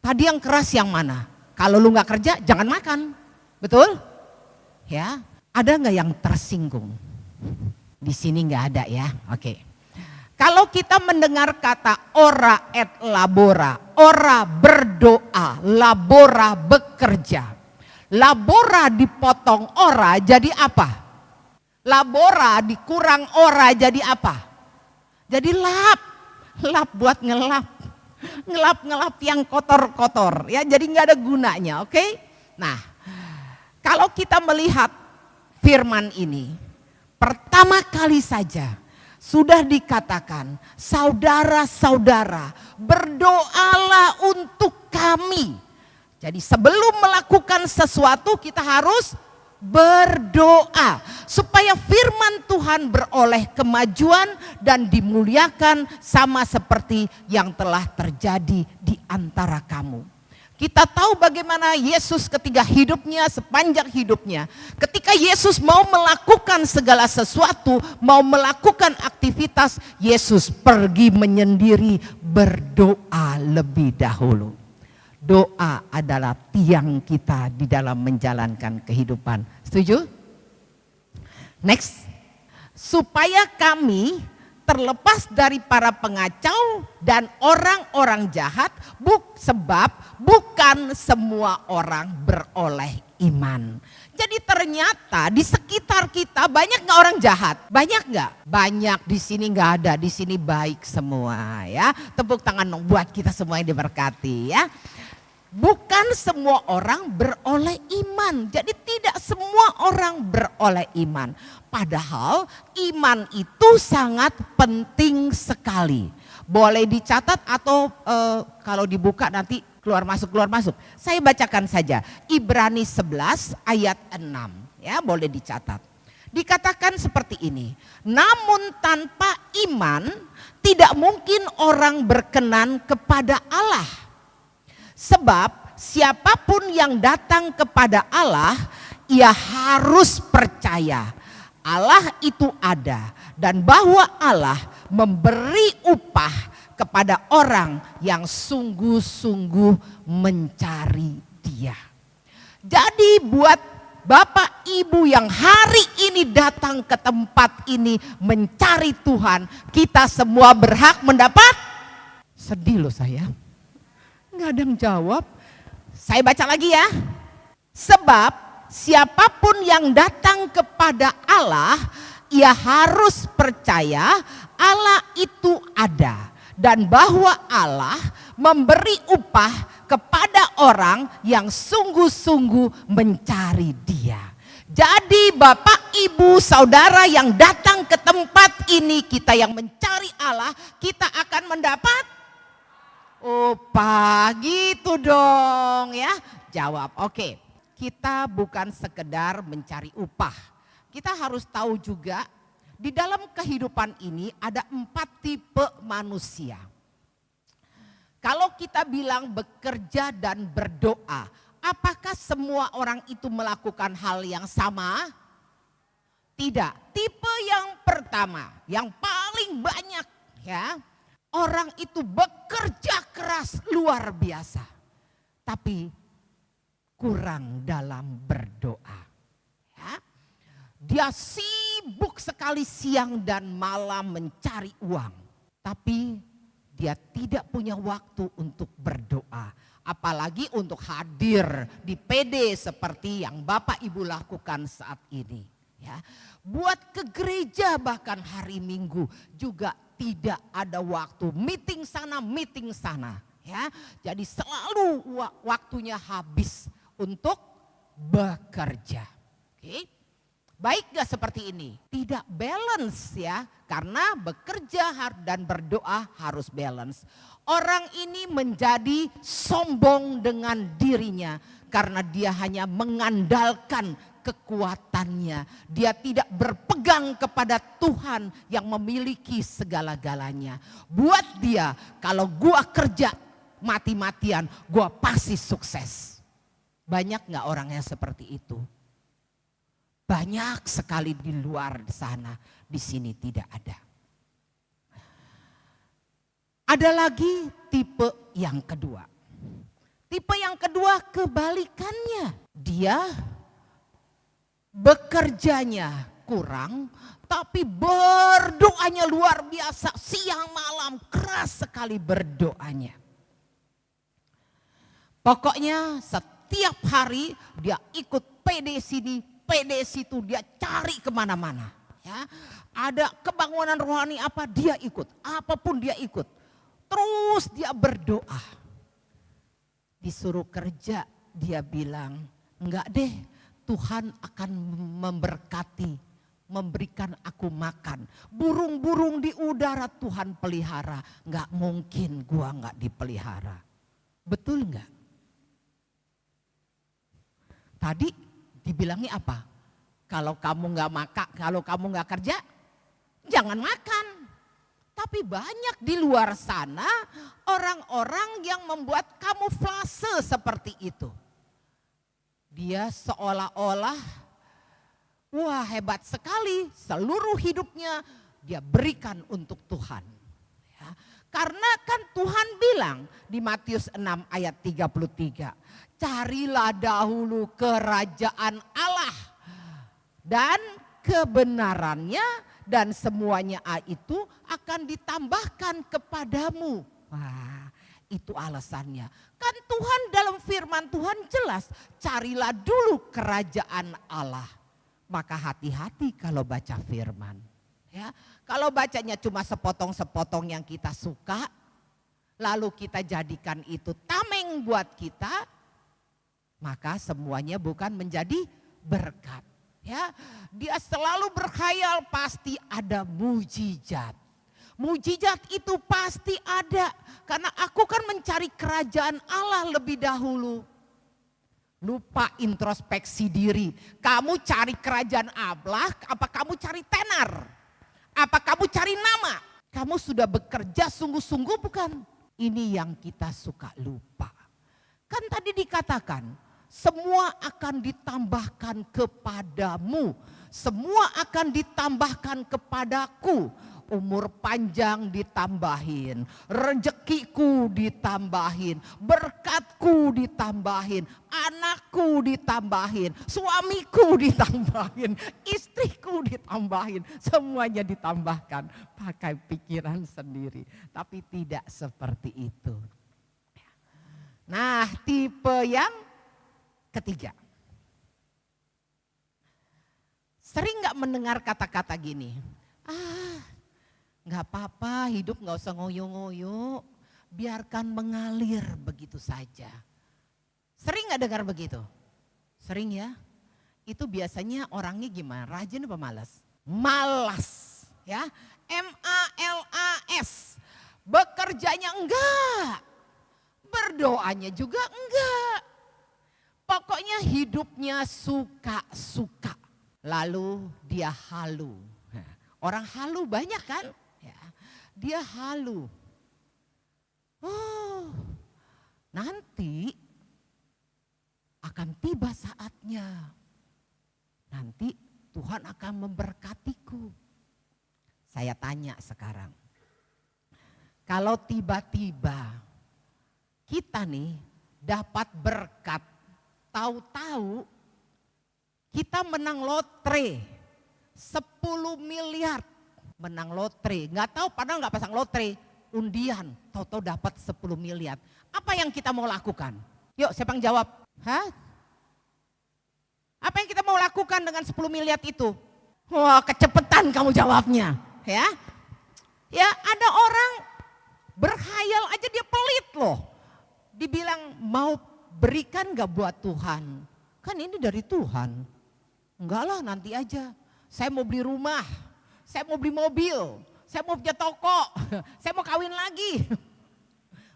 Tadi yang keras yang mana? Kalau lu nggak kerja, jangan makan, betul? Ya, ada nggak yang tersinggung? Di sini nggak ada ya, oke. Kalau kita mendengar kata ora et labora, ora berdoa, labora bekerja. Labora dipotong ora jadi apa? Labora dikurang ora jadi apa? Jadi lap, lap buat ngelap. Ngelap-ngelap yang kotor-kotor ya, jadi nggak ada gunanya, oke? Nah, kalau kita melihat firman ini, pertama kali saja sudah dikatakan, saudara-saudara, berdoalah untuk kami. Jadi sebelum melakukan sesuatu kita harus berdoa supaya firman Tuhan beroleh kemajuan dan dimuliakan sama seperti yang telah terjadi di antara kamu. Kita tahu bagaimana Yesus ketika hidupnya, sepanjang hidupnya, ketika Yesus mau melakukan segala sesuatu, mau melakukan aktivitas, Yesus pergi menyendiri berdoa lebih dahulu. Doa adalah tiang kita di dalam menjalankan kehidupan. Setuju? Next. Supaya kami terlepas dari para pengacau dan orang-orang jahat, sebab bukan semua orang beroleh iman. Jadi ternyata di sekitar kita banyak nggak orang jahat? Banyak nggak? Banyak, di sini nggak ada, di sini baik semua ya. Tepuk tangan dong buat kita semua yang diberkati ya. Bukan semua orang beroleh iman. Jadi tidak semua orang beroleh iman. Padahal iman itu sangat penting sekali. Boleh dicatat atau kalau dibuka nanti keluar masuk. Saya bacakan saja. Ibrani 11 ayat 6 ya, boleh dicatat. Dikatakan seperti ini. Namun tanpa iman tidak mungkin orang berkenan kepada Allah. Sebab siapapun yang datang kepada Allah, ia harus percaya Allah itu ada dan bahwa Allah memberi upah kepada orang yang sungguh-sungguh mencari Dia. Jadi buat Bapak Ibu yang hari ini datang ke tempat ini mencari Tuhan, kita semua berhak mendapat. Sedih loh saya. Nggak ada yang jawab. Saya baca lagi ya. Sebab siapapun yang datang kepada Allah, ia harus percaya Allah itu ada. Dan bahwa Allah memberi upah kepada orang yang sungguh-sungguh mencari Dia. Jadi Bapak, Ibu, Saudara yang datang ke tempat ini, kita yang mencari Allah, kita akan mendapat upah, gitu dong ya. Jawab, oke. Kita bukan sekedar mencari upah. Kita harus tahu juga di dalam kehidupan ini ada 4 tipe manusia. Kalau kita bilang bekerja dan berdoa, apakah semua orang itu melakukan hal yang sama? Tidak. Tipe yang pertama, yang paling banyak ya. Orang itu bekerja keras luar biasa, tapi kurang dalam berdoa. Dia sibuk sekali siang dan malam mencari uang. Tapi dia tidak punya waktu untuk berdoa. Apalagi untuk hadir di PD seperti yang Bapak Ibu lakukan saat ini. Ya, buat ke gereja bahkan hari Minggu juga tidak ada waktu, meeting sana meeting sana, ya. Jadi selalu waktunya habis untuk bekerja. Oke. Baik gak seperti ini? Tidak balance ya, karena bekerja dan berdoa harus balance. Orang ini menjadi sombong dengan dirinya karena dia hanya mengandalkan kekuatannya. Dia tidak berpegang kepada Tuhan yang memiliki segala-galanya. Buat dia, kalau gua kerja mati-matian, gua pasti sukses. Banyak gak orang yang seperti itu? Banyak sekali di luar sana, di sini tidak ada. Ada lagi tipe yang kedua. Tipe yang kedua kebalikannya. Dia bekerjanya kurang, tapi berdoanya luar biasa. Siang malam keras sekali berdoanya. Pokoknya setiap hari dia ikut PD sini, PD situ, dia cari kemana-mana. Ya, ada kebangunan rohani apa dia ikut, apapun dia ikut. Terus dia berdoa. Disuruh kerja dia bilang, enggak deh, Tuhan akan memberkati, memberikan aku makan. Burung-burung di udara Tuhan pelihara, enggak mungkin gua enggak dipelihara. Betul enggak? Tadi dibilangnya apa? Kalau kamu enggak makan, kalau kamu enggak kerja, jangan makan. Tapi banyak di luar sana orang-orang yang membuat kamuflase seperti itu. Dia seolah-olah wah hebat sekali, seluruh hidupnya dia berikan untuk Tuhan. Ya, karena kan Tuhan bilang di Matius 6 ayat 33, carilah dahulu kerajaan Allah dan kebenarannya, dan semuanya itu akan ditambahkan kepadamu. Wah, itu alasannya. Kan Tuhan dalam firman Tuhan jelas, carilah dulu kerajaan Allah. Maka hati-hati kalau baca firman. Ya, kalau bacanya cuma sepotong-sepotong yang kita suka, lalu kita jadikan itu tameng buat kita, maka semuanya bukan menjadi berkat. Ya, dia selalu berkhayal pasti ada mujizat. Mujizat itu pasti ada, karena aku kan mencari kerajaan Allah lebih dahulu. Lupa introspeksi diri. Kamu cari kerajaan Allah, apa kamu cari tenar? Apa kamu cari nama? Kamu sudah bekerja sungguh-sungguh bukan? Ini yang kita suka lupa. Kan tadi dikatakan, semua akan ditambahkan kepadamu. Semua akan ditambahkan kepadaku. Umur panjang ditambahin, rezekiku ditambahin, berkatku ditambahin, anakku ditambahin, suamiku ditambahin, istriku ditambahin. Semuanya ditambahkan pakai pikiran sendiri. Tapi tidak seperti itu. Nah, tipe yang ketiga. Sering gak mendengar kata-kata gini, gak apa-apa, hidup gak usah ngoyo-ngoyo, biarkan mengalir begitu saja. Sering gak dengar begitu? Sering ya? Itu biasanya orangnya gimana? Rajin apa malas? Malas, ya. M-A-L-A-S. Bekerjanya enggak, berdoanya juga enggak. Pokoknya hidupnya suka-suka. Lalu dia halu. Orang halu banyak kan? Ya, dia halu. Oh, nanti akan tiba saatnya. Nanti Tuhan akan memberkatiku. Saya tanya sekarang. Kalau tiba-tiba kita nih dapat berkat, tahu-tahu kita menang lotre, 10 miliar menang lotre. Nggak tahu padahal nggak pasang lotre, undian, tahu-tahu dapat 10 miliar. Apa yang kita mau lakukan? Yuk siapa yang jawab? Hah? Apa yang kita mau lakukan dengan 10 miliar itu? Wah, kecepatan kamu jawabnya, ya. Ya, ada orang berkhayal aja dia pelit loh. Dibilang mau berikan gak buat Tuhan? Kan ini dari Tuhan. Enggak lah, nanti aja. Saya mau beli rumah, saya mau beli mobil, saya mau punya toko, saya mau kawin lagi.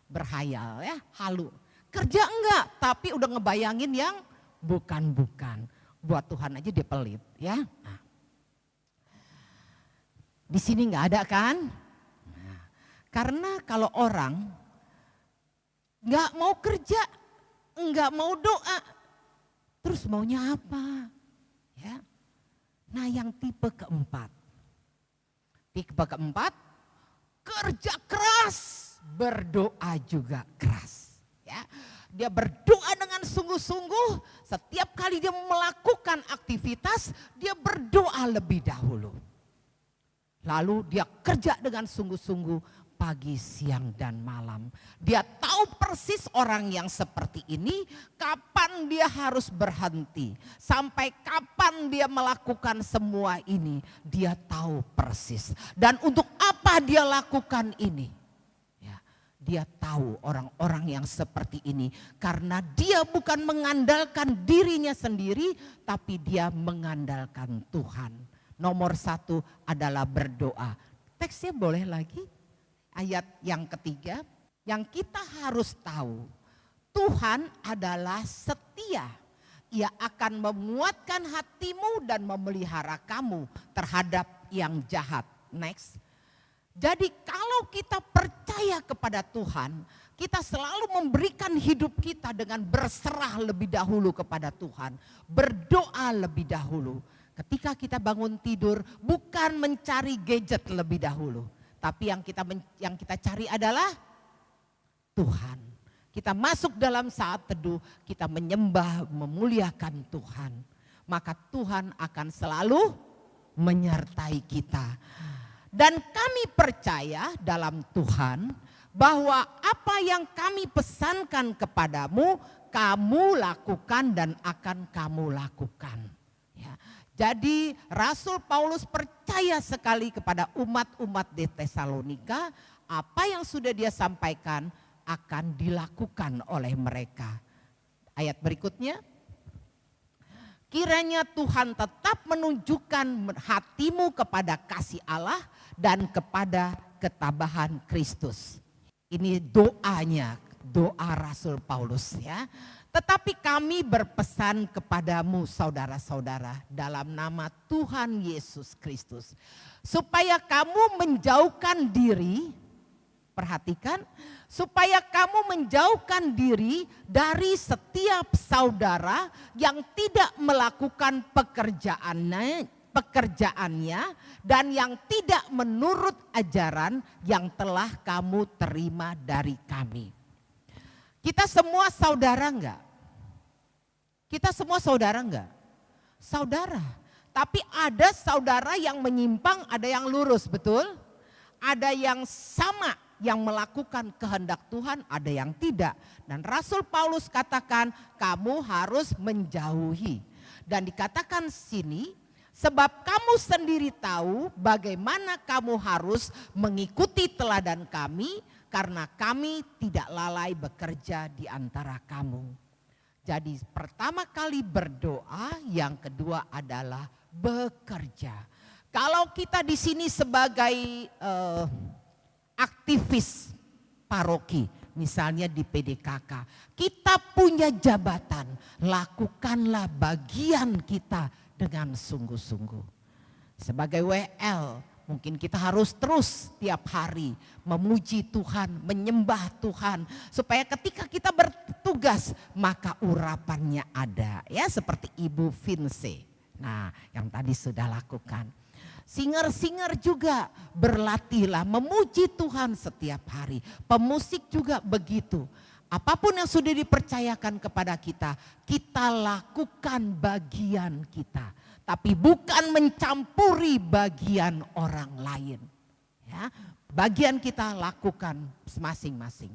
Berkhayal ya, halu. Kerja enggak, tapi udah ngebayangin yang bukan-bukan. Buat Tuhan aja dia pelit ya. Nah. Di sini nggak ada kan? Nah, karena kalau orang nggak mau kerja, nggak mau doa, terus maunya apa? Ya. Nah yang tipe keempat, kerja keras, berdoa juga keras. Ya. Dia berdoa dengan sungguh-sungguh, setiap kali dia melakukan aktivitas, dia berdoa lebih dahulu. Lalu dia kerja dengan sungguh-sungguh pagi, siang, dan malam. Dia tahu persis orang yang seperti ini kapan dia harus berhenti. Sampai kapan dia melakukan semua ini. Dia tahu persis. Dan untuk apa dia lakukan ini? Ya, dia tahu orang-orang yang seperti ini. Karena dia bukan mengandalkan dirinya sendiri, tapi dia mengandalkan Tuhan. Nomor 1 adalah berdoa. Teksnya boleh lagi? Ayat yang ketiga, yang kita harus tahu, Tuhan adalah setia. Ia akan menguatkan hatimu dan memelihara kamu terhadap yang jahat. Next. Jadi kalau kita percaya kepada Tuhan, kita selalu memberikan hidup kita dengan berserah lebih dahulu kepada Tuhan. Berdoa lebih dahulu. Ketika kita bangun tidur, bukan mencari gadget lebih dahulu. Tapi yang kita cari adalah Tuhan. Kita masuk dalam saat teduh, kita menyembah, memuliakan Tuhan. Maka Tuhan akan selalu menyertai kita. Dan kami percaya dalam Tuhan bahwa apa yang kami pesankan kepadamu, kamu lakukan dan akan kamu lakukan. Ya. Jadi Rasul Paulus percaya sekali kepada umat-umat di Tesalonika, apa yang sudah dia sampaikan akan dilakukan oleh mereka. Ayat berikutnya, kiranya Tuhan tetap menunjukkan hatimu kepada kasih Allah dan kepada ketabahan Kristus. Ini doanya, doa Rasul Paulus ya. Tetapi kami berpesan kepadamu saudara-saudara dalam nama Tuhan Yesus Kristus. Supaya kamu menjauhkan diri, perhatikan, supaya kamu menjauhkan diri dari setiap saudara yang tidak melakukan pekerjaannya dan yang tidak menurut ajaran yang telah kamu terima dari kami. Kita semua saudara enggak? Kita semua saudara enggak? Saudara. Tapi ada saudara yang menyimpang, ada yang lurus, betul? Ada yang sama, yang melakukan kehendak Tuhan, ada yang tidak. Dan Rasul Paulus katakan kamu harus menjauhi. Dan dikatakan sini, sebab kamu sendiri tahu bagaimana kamu harus mengikuti teladan kami, karena kami tidak lalai bekerja di antara kamu. Jadi pertama kali berdoa, yang kedua adalah bekerja. Kalau kita di sini sebagai aktivis paroki, misalnya di PDKK, kita punya jabatan, lakukanlah bagian kita dengan sungguh-sungguh. Sebagai WL, mungkin kita harus terus tiap hari memuji Tuhan, menyembah Tuhan. Supaya ketika kita bertugas, maka urapannya ada. Ya, seperti Ibu Vince. Nah, yang tadi sudah lakukan. Singer-singer juga berlatihlah memuji Tuhan setiap hari. Pemusik juga begitu. Apapun yang sudah dipercayakan kepada kita, kita lakukan bagian kita. tapi bukan mencampuri bagian orang lain. Ya, bagian kita lakukan masing-masing.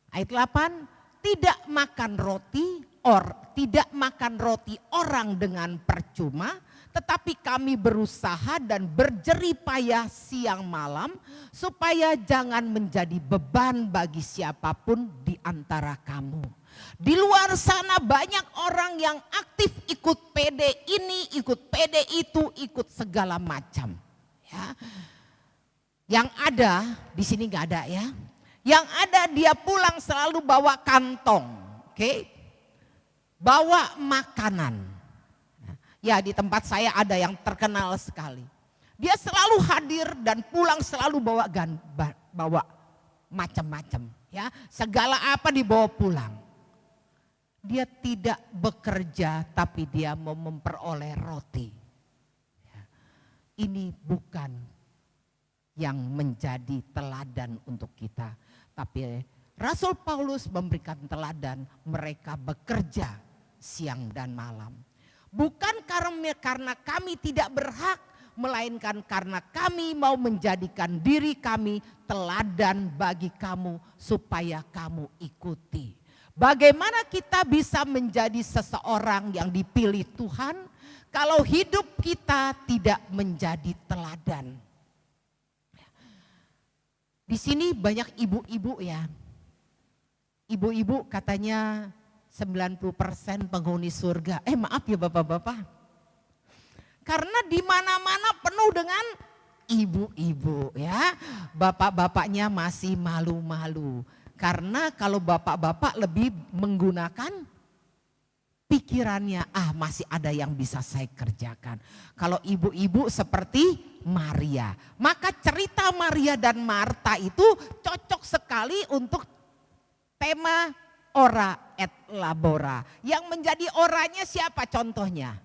Ayat 8, tidak makan roti orang dengan percuma, tetapi kami berusaha dan berjerih payah siang malam supaya jangan menjadi beban bagi siapapun di antara kamu. Di luar sana banyak orang yang aktif ikut PD ini, ikut PD itu, ikut segala macam. Ya. Yang ada di sini nggak ada ya. Yang ada dia pulang selalu bawa kantong, oke? Bawa makanan. Ya di tempat saya ada yang terkenal sekali. Dia selalu hadir dan pulang selalu bawa macam-macam. Ya, segala apa dibawa pulang. Dia tidak bekerja tapi dia mau memperoleh roti. Ya, ini bukan yang menjadi teladan untuk kita. Tapi Rasul Paulus memberikan teladan, mereka bekerja siang dan malam. Bukan karena kami tidak berhak, melainkan karena kami mau menjadikan diri kami teladan bagi kamu supaya kamu ikuti. Bagaimana kita bisa menjadi seseorang yang dipilih Tuhan kalau hidup kita tidak menjadi teladan? Di sini banyak ibu-ibu ya. Ibu-ibu katanya 90% penghuni surga. Maaf ya bapak-bapak. Karena di mana-mana penuh dengan ibu-ibu ya. Bapak-bapaknya masih malu-malu. Karena kalau bapak-bapak lebih menggunakan pikirannya, masih ada yang bisa saya kerjakan. Kalau ibu-ibu seperti Maria, maka cerita Maria dan Marta itu cocok sekali untuk tema ora et labora. Yang menjadi oranya siapa contohnya?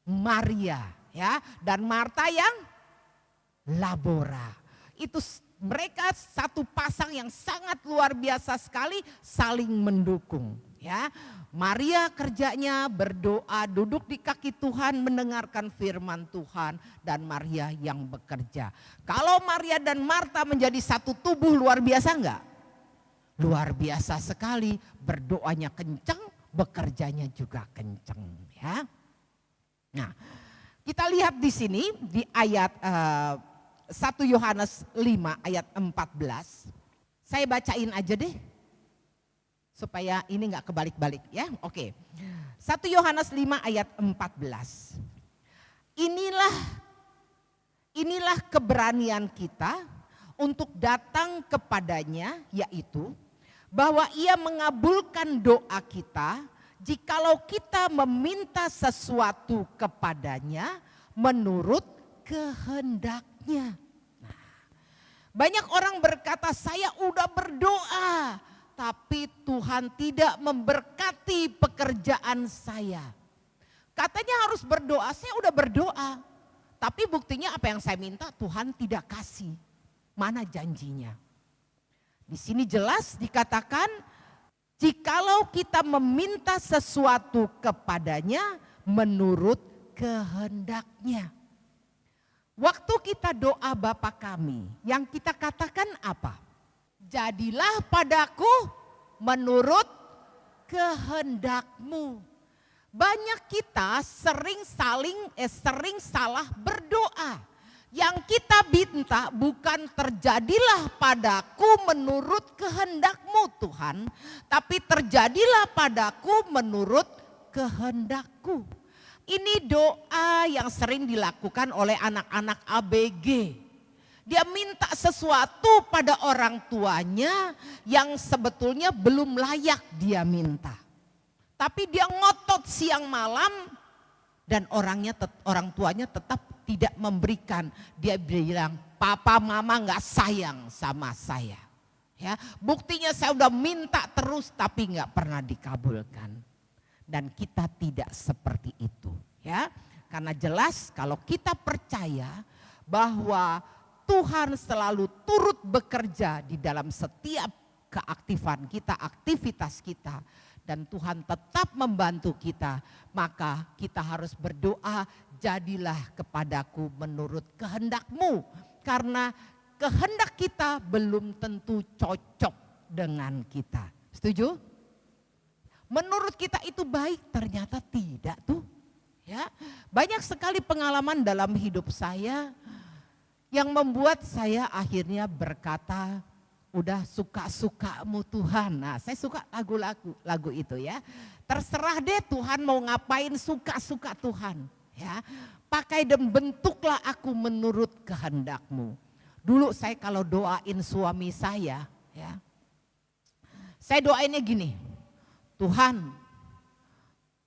Maria ya, dan Marta yang labora. Itu mereka satu pasang yang sangat luar biasa sekali, saling mendukung. Ya, Maria kerjanya berdoa, duduk di kaki Tuhan, mendengarkan firman Tuhan, dan Maria yang bekerja. Kalau Maria dan Marta menjadi satu tubuh, luar biasa enggak? Luar biasa sekali, berdoanya kencang, bekerjanya juga kencang. Ya, nah kita lihat di sini di ayat 1 Yohanes 5 ayat 14. Saya bacain aja deh. Supaya ini enggak kebalik-balik ya. Oke. 1 Yohanes 5 ayat 14. Inilah keberanian kita untuk datang kepadanya, yaitu bahwa ia mengabulkan doa kita jikalau kita meminta sesuatu kepadanya menurut kehendaknya. Nah, banyak orang berkata, saya udah berdoa tapi Tuhan tidak memberkati pekerjaan saya. Katanya harus berdoa, saya udah berdoa. Tapi buktinya apa yang saya minta Tuhan tidak kasih. Mana janjinya? Di sini jelas dikatakan, jikalau kita meminta sesuatu kepadanya menurut kehendaknya. Waktu kita doa Bapa kami, yang kita katakan apa? Jadilah padaku menurut kehendakmu. Banyak kita sering salah berdoa. Yang kita minta bukan terjadilah padaku menurut kehendakmu Tuhan, tapi terjadilah padaku menurut kehendakku. Ini doa yang sering dilakukan oleh anak-anak ABG. Dia minta sesuatu pada orang tuanya yang sebetulnya belum layak dia minta. Tapi dia ngotot siang malam dan orang tuanya tetap tidak memberikan. Dia bilang, papa mama gak sayang sama saya. Ya, buktinya saya udah minta terus tapi gak pernah dikabulkan. Dan kita tidak seperti itu. Ya, karena jelas kalau kita percaya bahwa Tuhan selalu turut bekerja di dalam setiap keaktifan kita, aktivitas kita. dan Tuhan tetap membantu kita, maka kita harus berdoa, jadilah kepadaku menurut kehendak-Mu. Karena kehendak kita belum tentu cocok dengan kita. Setuju? Menurut kita itu baik, ternyata tidak tuh. Ya, banyak sekali pengalaman dalam hidup saya yang membuat saya akhirnya berkata, udah suka-sukamu Tuhan. Nah, saya suka lagu itu ya. Terserah deh Tuhan mau ngapain, suka-suka Tuhan. Ya, pakai dan bentuklah aku menurut kehendak-Mu. Dulu saya kalau doain suami saya, ya, saya doainnya gini, Tuhan,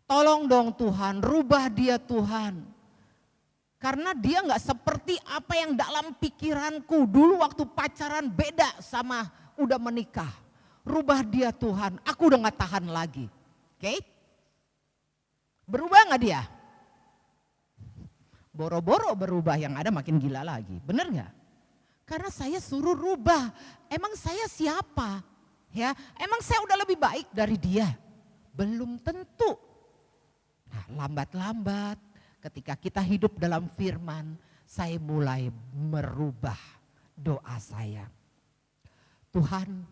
tolong dong Tuhan, rubah dia Tuhan. Karena dia gak seperti apa yang dalam pikiranku. Dulu waktu pacaran beda sama udah menikah. Rubah dia Tuhan, aku udah gak tahan lagi. Oke? Berubah gak dia? Boro-boro berubah, yang ada makin gila lagi. Bener gak? Karena saya suruh rubah. Emang saya siapa? Ya, emang saya udah lebih baik dari dia? Belum tentu. Nah, lambat-lambat ketika kita hidup dalam firman, saya mulai merubah doa saya. Tuhan,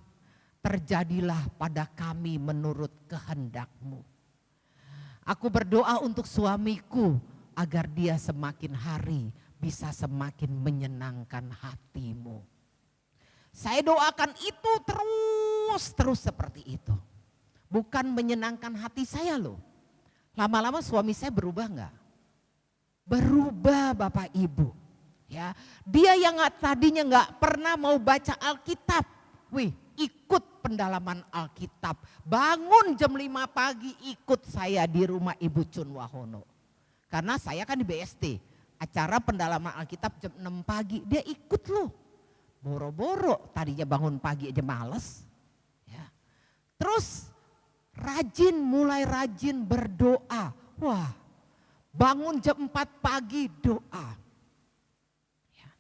terjadilah pada kami menurut kehendak-Mu. Aku berdoa untuk suamiku agar dia semakin hari bisa semakin menyenangkan hati-Mu. Saya doakan itu terus seperti itu. Bukan menyenangkan hati saya loh. Lama-lama suami saya berubah enggak? Berubah Bapak Ibu. Ya, dia yang tadinya enggak pernah mau baca Alkitab. Wih, ikut pendalaman Alkitab. Bangun jam 5 pagi ikut saya di rumah Ibu Chun Wahono. Karena saya kan di BST. Acara pendalaman Alkitab jam 6 pagi. Dia ikut loh. Boro-boro tadinya bangun pagi aja males. Ya. Terus mulai rajin berdoa. Wah, bangun jam 4 pagi doa. Ya.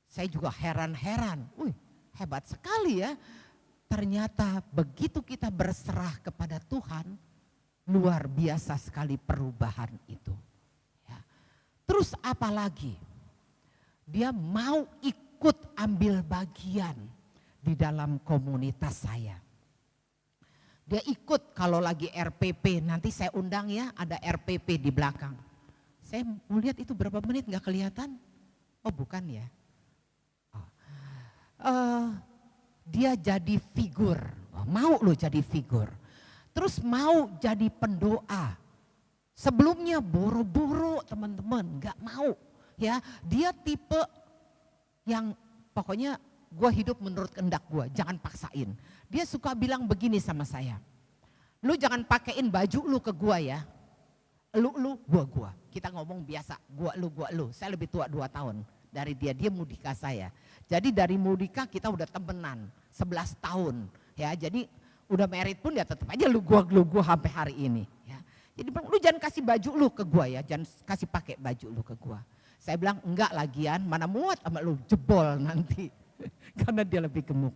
Saya juga heran-heran. Wih, hebat sekali ya. Ternyata begitu kita berserah kepada Tuhan, luar biasa sekali perubahan itu. Ya. Terus apa lagi? Dia mau ikut ambil bagian di dalam komunitas saya. Dia ikut kalau lagi RPP, nanti saya undang ya, ada RPP di belakang. Saya mau lihat itu berapa menit gak kelihatan? Oh bukan ya. Dia jadi figur, mau loh jadi figur. Terus mau jadi pendoa. Sebelumnya boro-boro teman-teman, gak mau. Ya, dia tipe yang pokoknya gue hidup menurut kehendak gue, jangan paksain. Dia suka bilang begini sama saya, lu jangan pakein baju lu ke gue ya, lu gue. Kita ngomong biasa, gue lu. Saya lebih tua 2 tahun dari dia mudika saya. Jadi dari mudika kita udah temenan 11 tahun ya, jadi udah married pun ya tetap aja lu gue sampai hari ini. Ya. Jadi lu jangan kasih baju lu ke gue ya, jangan kasih pakai baju lu ke gue. Saya bilang enggak lagian, mana muat sama lu jebol nanti. Karena dia lebih gemuk.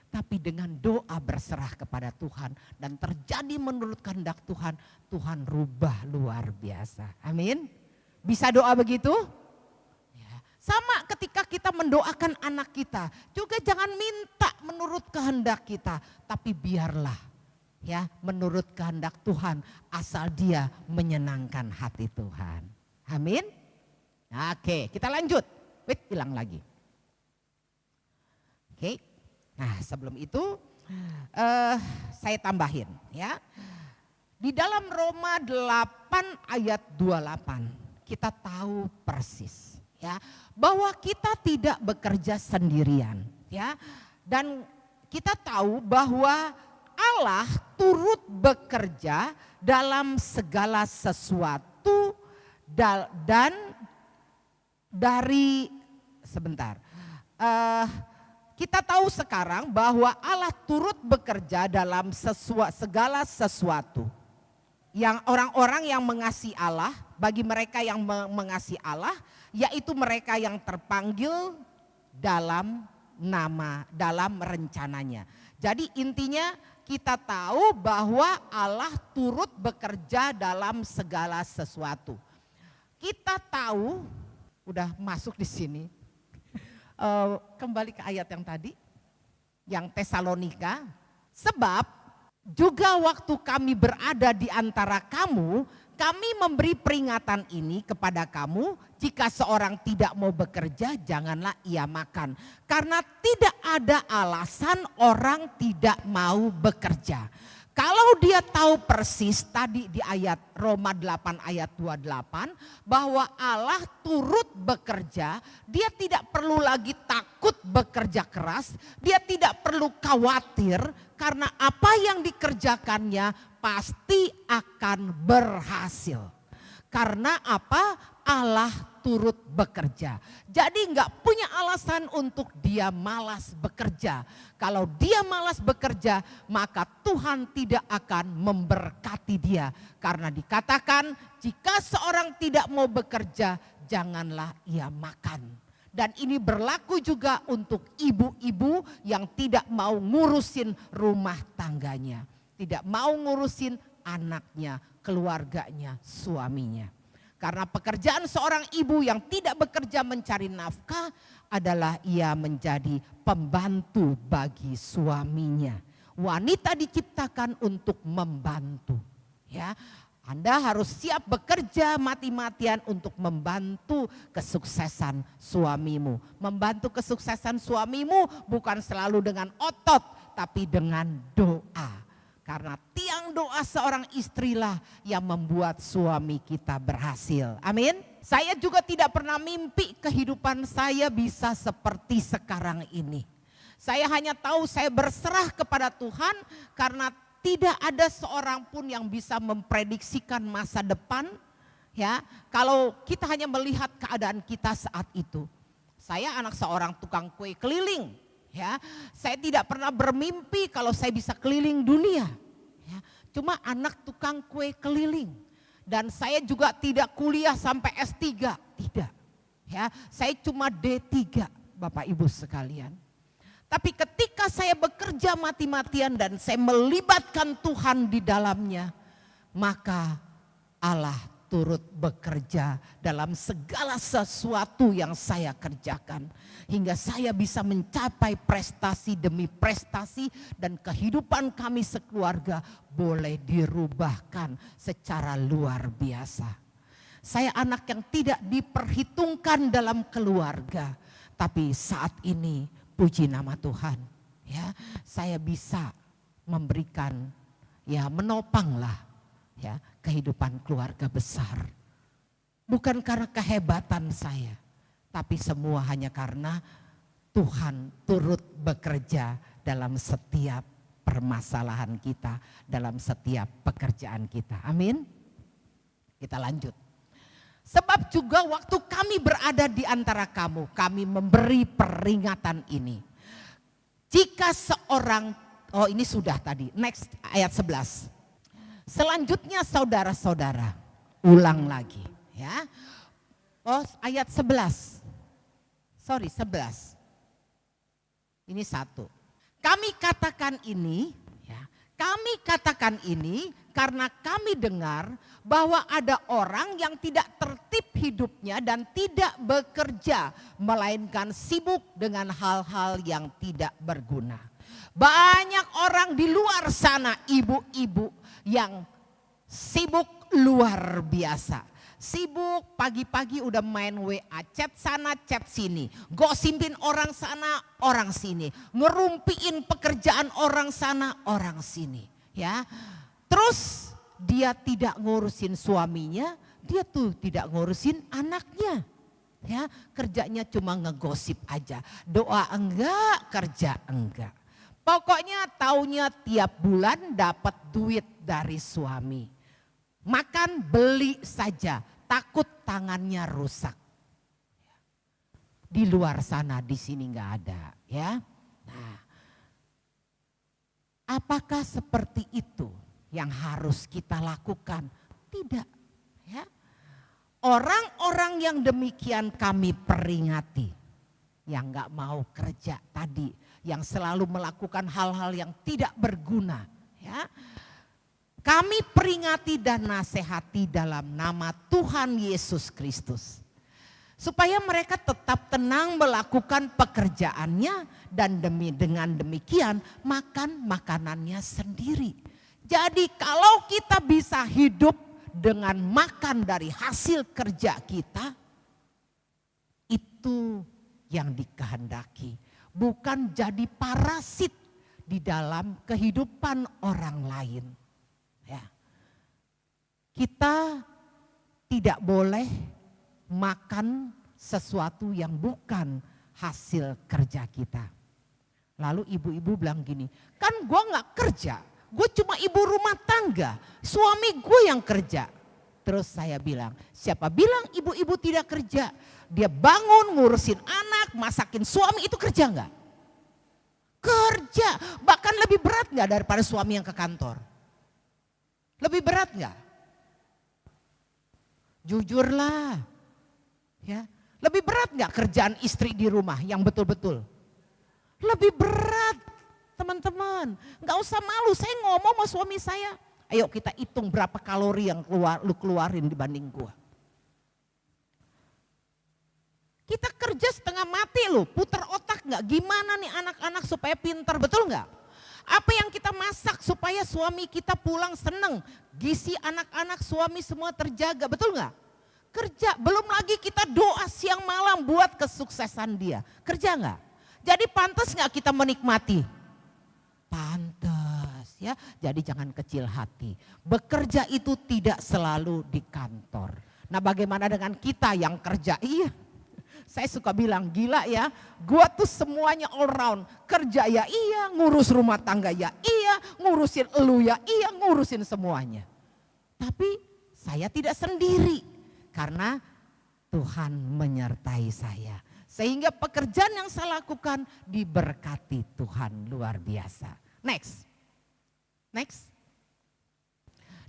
Tapi dengan doa berserah kepada Tuhan dan terjadi menurut kehendak Tuhan, Tuhan rubah luar biasa. Amin. Bisa doa begitu? Ya. Sama ketika kita mendoakan anak kita, juga jangan minta menurut kehendak kita, tapi biarlah ya menurut kehendak Tuhan asal dia menyenangkan hati Tuhan. Amin. Oke, kita lanjut. Hilang lagi. Oke, nah sebelum itu saya tambahin ya. Di dalam Roma 8 ayat 28 kita tahu persis ya bahwa kita tidak bekerja sendirian ya. Dan kita tahu bahwa Allah turut bekerja dalam segala sesuatu dan dari sebentar. Kita tahu sekarang bahwa Allah turut bekerja dalam segala sesuatu. Yang orang-orang yang mengasihi Allah, bagi mereka yang mengasihi Allah, yaitu mereka yang terpanggil dalam rencananya. Jadi intinya kita tahu bahwa Allah turut bekerja dalam segala sesuatu. Kita tahu, udah masuk di sini, kembali ke ayat yang tadi, yang Tesalonika, sebab juga waktu kami berada di antara kamu, kami memberi peringatan ini kepada kamu, jika seorang tidak mau bekerja, janganlah ia makan. Karena tidak ada alasan orang tidak mau bekerja. Kalau dia tahu persis tadi di ayat Roma 8 ayat 28 bahwa Allah turut bekerja, dia tidak perlu lagi takut bekerja keras, dia tidak perlu khawatir karena apa yang dikerjakannya pasti akan berhasil. Karena apa? Allah turut bekerja. Jadi enggak punya alasan untuk dia malas bekerja. Kalau dia malas bekerja, maka Tuhan tidak akan memberkati dia. Karena dikatakan jika seorang tidak mau bekerja, janganlah ia makan. Dan ini berlaku juga untuk ibu-ibu yang tidak mau ngurusin rumah tangganya. Tidak mau ngurusin anaknya, keluarganya, suaminya. Karena pekerjaan seorang ibu yang tidak bekerja mencari nafkah adalah ia menjadi pembantu bagi suaminya. Wanita diciptakan untuk membantu. Ya, Anda harus siap bekerja mati-matian untuk membantu kesuksesan suamimu. Membantu kesuksesan suamimu bukan selalu dengan otot, tapi dengan doa. Karena tiang doa seorang istrilah yang membuat suami kita berhasil. Amin. Saya juga tidak pernah mimpi kehidupan saya bisa seperti sekarang ini. Saya hanya tahu saya berserah kepada Tuhan karena tidak ada seorang pun yang bisa memprediksikan masa depan. Ya, kalau kita hanya melihat keadaan kita saat itu. Saya anak seorang tukang kue keliling. Ya, saya tidak pernah bermimpi kalau saya bisa keliling dunia. Ya, cuma anak tukang kue keliling. Dan saya juga tidak kuliah sampai S3, tidak. Ya, saya cuma D3, Bapak Ibu sekalian. Tapi ketika saya bekerja mati-matian dan saya melibatkan Tuhan di dalamnya, maka Allah turut bekerja dalam segala sesuatu yang saya kerjakan. Hingga saya bisa mencapai prestasi demi prestasi dan kehidupan kami sekeluarga boleh dirubahkan secara luar biasa. Saya anak yang tidak diperhitungkan dalam keluarga. Tapi saat ini puji nama Tuhan, ya, saya bisa memberikan, ya, menopanglah, ya, kehidupan keluarga besar. Bukan karena kehebatan saya, tapi semua hanya karena Tuhan turut bekerja dalam setiap permasalahan kita, dalam setiap pekerjaan kita. Amin. Kita lanjut. Sebab juga waktu kami berada di antara kamu, kami memberi peringatan ini. Jika seorang, oh ini sudah tadi, next ayat 11. Selanjutnya saudara-saudara, ulang lagi, ya. Oh, ayat 11. Sorry, 11. Ini 1. Kami katakan ini, ya. Kami katakan ini karena kami dengar bahwa ada orang yang tidak tertib hidupnya dan tidak bekerja, melainkan sibuk dengan hal-hal yang tidak berguna. Banyak orang di luar sana, ibu-ibu yang sibuk luar biasa. Sibuk pagi-pagi udah main WA, chat sana, chat sini. Gosipin orang sana, orang sini. Ngerumpiin pekerjaan orang sana, orang sini. Ya, terus dia tidak ngurusin suaminya, dia tuh tidak ngurusin anaknya. Ya, kerjanya cuma ngegosip aja. Doa enggak, kerja enggak. Pokoknya taunya tiap bulan dapat duit dari suami. Makan beli saja, takut tangannya rusak. Di luar sana, di sini enggak ada, ya. Nah, apakah seperti itu yang harus kita lakukan? Tidak, ya. Orang-orang yang demikian kami peringati, yang enggak mau kerja tadi, yang selalu melakukan hal-hal yang tidak berguna, Ya. Kami peringati dan nasihati dalam nama Tuhan Yesus Kristus. Supaya mereka tetap tenang melakukan pekerjaannya dan dengan demikian makan makanannya sendiri. Jadi kalau kita bisa hidup dengan makan dari hasil kerja kita, itu yang dikehendaki. Bukan jadi parasit di dalam kehidupan orang lain. Ya. Kita tidak boleh makan sesuatu yang bukan hasil kerja kita. Lalu ibu-ibu bilang gini, kan gue gak kerja, gue cuma ibu rumah tangga, suami gue yang kerja. Terus saya bilang, siapa bilang ibu-ibu tidak kerja? Dia bangun, ngurusin anak, masakin suami, itu kerja gak? Kerja, bahkan lebih berat gak daripada suami yang ke kantor? Lebih berat gak? Jujurlah, ya. Lebih berat gak kerjaan istri di rumah yang betul-betul? Lebih berat, teman-teman. Gak usah malu, saya ngomong sama suami saya. Ayo kita hitung berapa kalori yang lu keluarin dibanding gua. Kita kerja setengah mati loh, putar otak gak? Gimana nih anak-anak supaya pintar, betul gak? Apa yang kita masak supaya suami kita pulang seneng, gizi anak-anak suami semua terjaga, betul gak? Kerja, belum lagi kita doa siang malam buat kesuksesan dia, kerja gak? Jadi pantas gak kita menikmati? Pantas ya, jadi jangan kecil hati. Bekerja itu tidak selalu di kantor. Nah bagaimana dengan kita yang kerja? Iya. Saya suka bilang gila ya, gua tuh semuanya all round. Kerja ya iya, ngurus rumah tangga ya iya, ngurusin elu ya iya, ngurusin semuanya. Tapi saya tidak sendiri karena Tuhan menyertai saya. Sehingga pekerjaan yang saya lakukan diberkati Tuhan luar biasa. Next.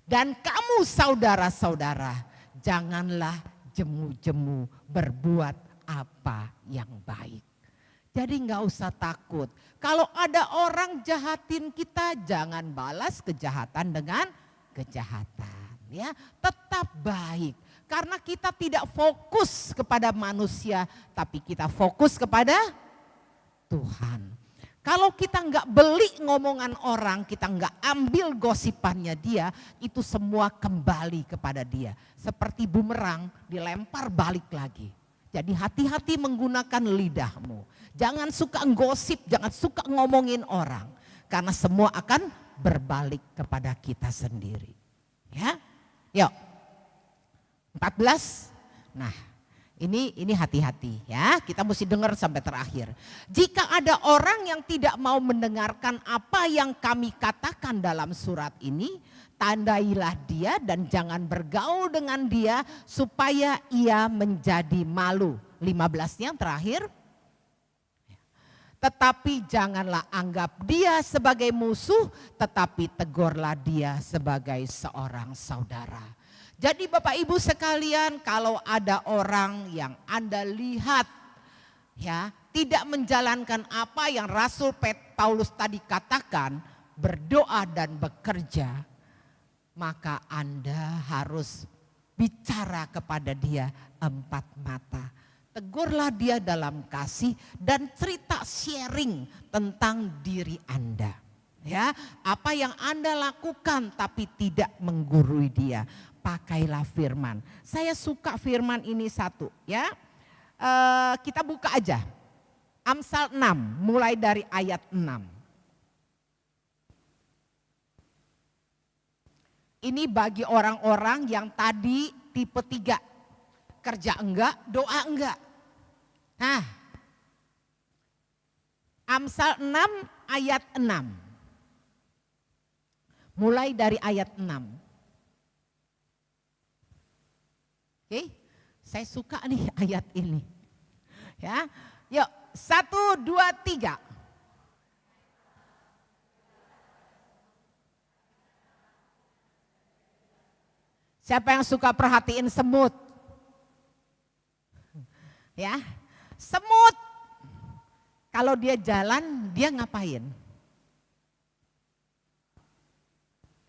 Dan kamu saudara-saudara, janganlah jemu-jemu berbuat apa yang baik. Jadi nggak usah takut. Kalau ada orang jahatin kita, jangan balas kejahatan dengan kejahatan. Ya, tetap baik. Karena kita tidak fokus kepada manusia, tapi kita fokus kepada Tuhan. Kalau kita nggak beli ngomongan orang, kita nggak ambil gosipannya dia, itu semua kembali kepada dia. Seperti bumerang dilempar balik lagi. Jadi hati-hati menggunakan lidahmu. Jangan suka gosip, jangan suka ngomongin orang. Karena semua akan berbalik kepada kita sendiri. Ya, yuk. 14. Nah, ini hati-hati ya. Kita mesti dengar sampai terakhir. Jika ada orang yang tidak mau mendengarkan apa yang kami katakan dalam surat ini, tandailah dia dan jangan bergaul dengan dia supaya ia menjadi malu. 15 yang terakhir. Tetapi janganlah anggap dia sebagai musuh, tetapi tegurlah dia sebagai seorang saudara. Jadi Bapak Ibu sekalian, kalau ada orang yang Anda lihat ya tidak menjalankan apa yang Rasul Paulus tadi katakan, berdoa dan bekerja, maka Anda harus bicara kepada dia 4 mata. Tegurlah dia dalam kasih dan cerita sharing tentang diri Anda. Ya, apa yang Anda lakukan tapi tidak menggurui dia. Pakailah firman. Saya suka firman ini satu ya. Kita buka aja. Amsal 6 mulai dari ayat 6. Ini bagi orang-orang yang tadi tipe 3. Kerja enggak, doa enggak. Nah, Amsal 6 ayat 6. Mulai dari ayat 6. Oke, saya suka nih ayat ini. Ya, yuk 1, 2, 3. Siapa yang suka perhatiin semut? Ya, semut. Kalau dia jalan, dia ngapain?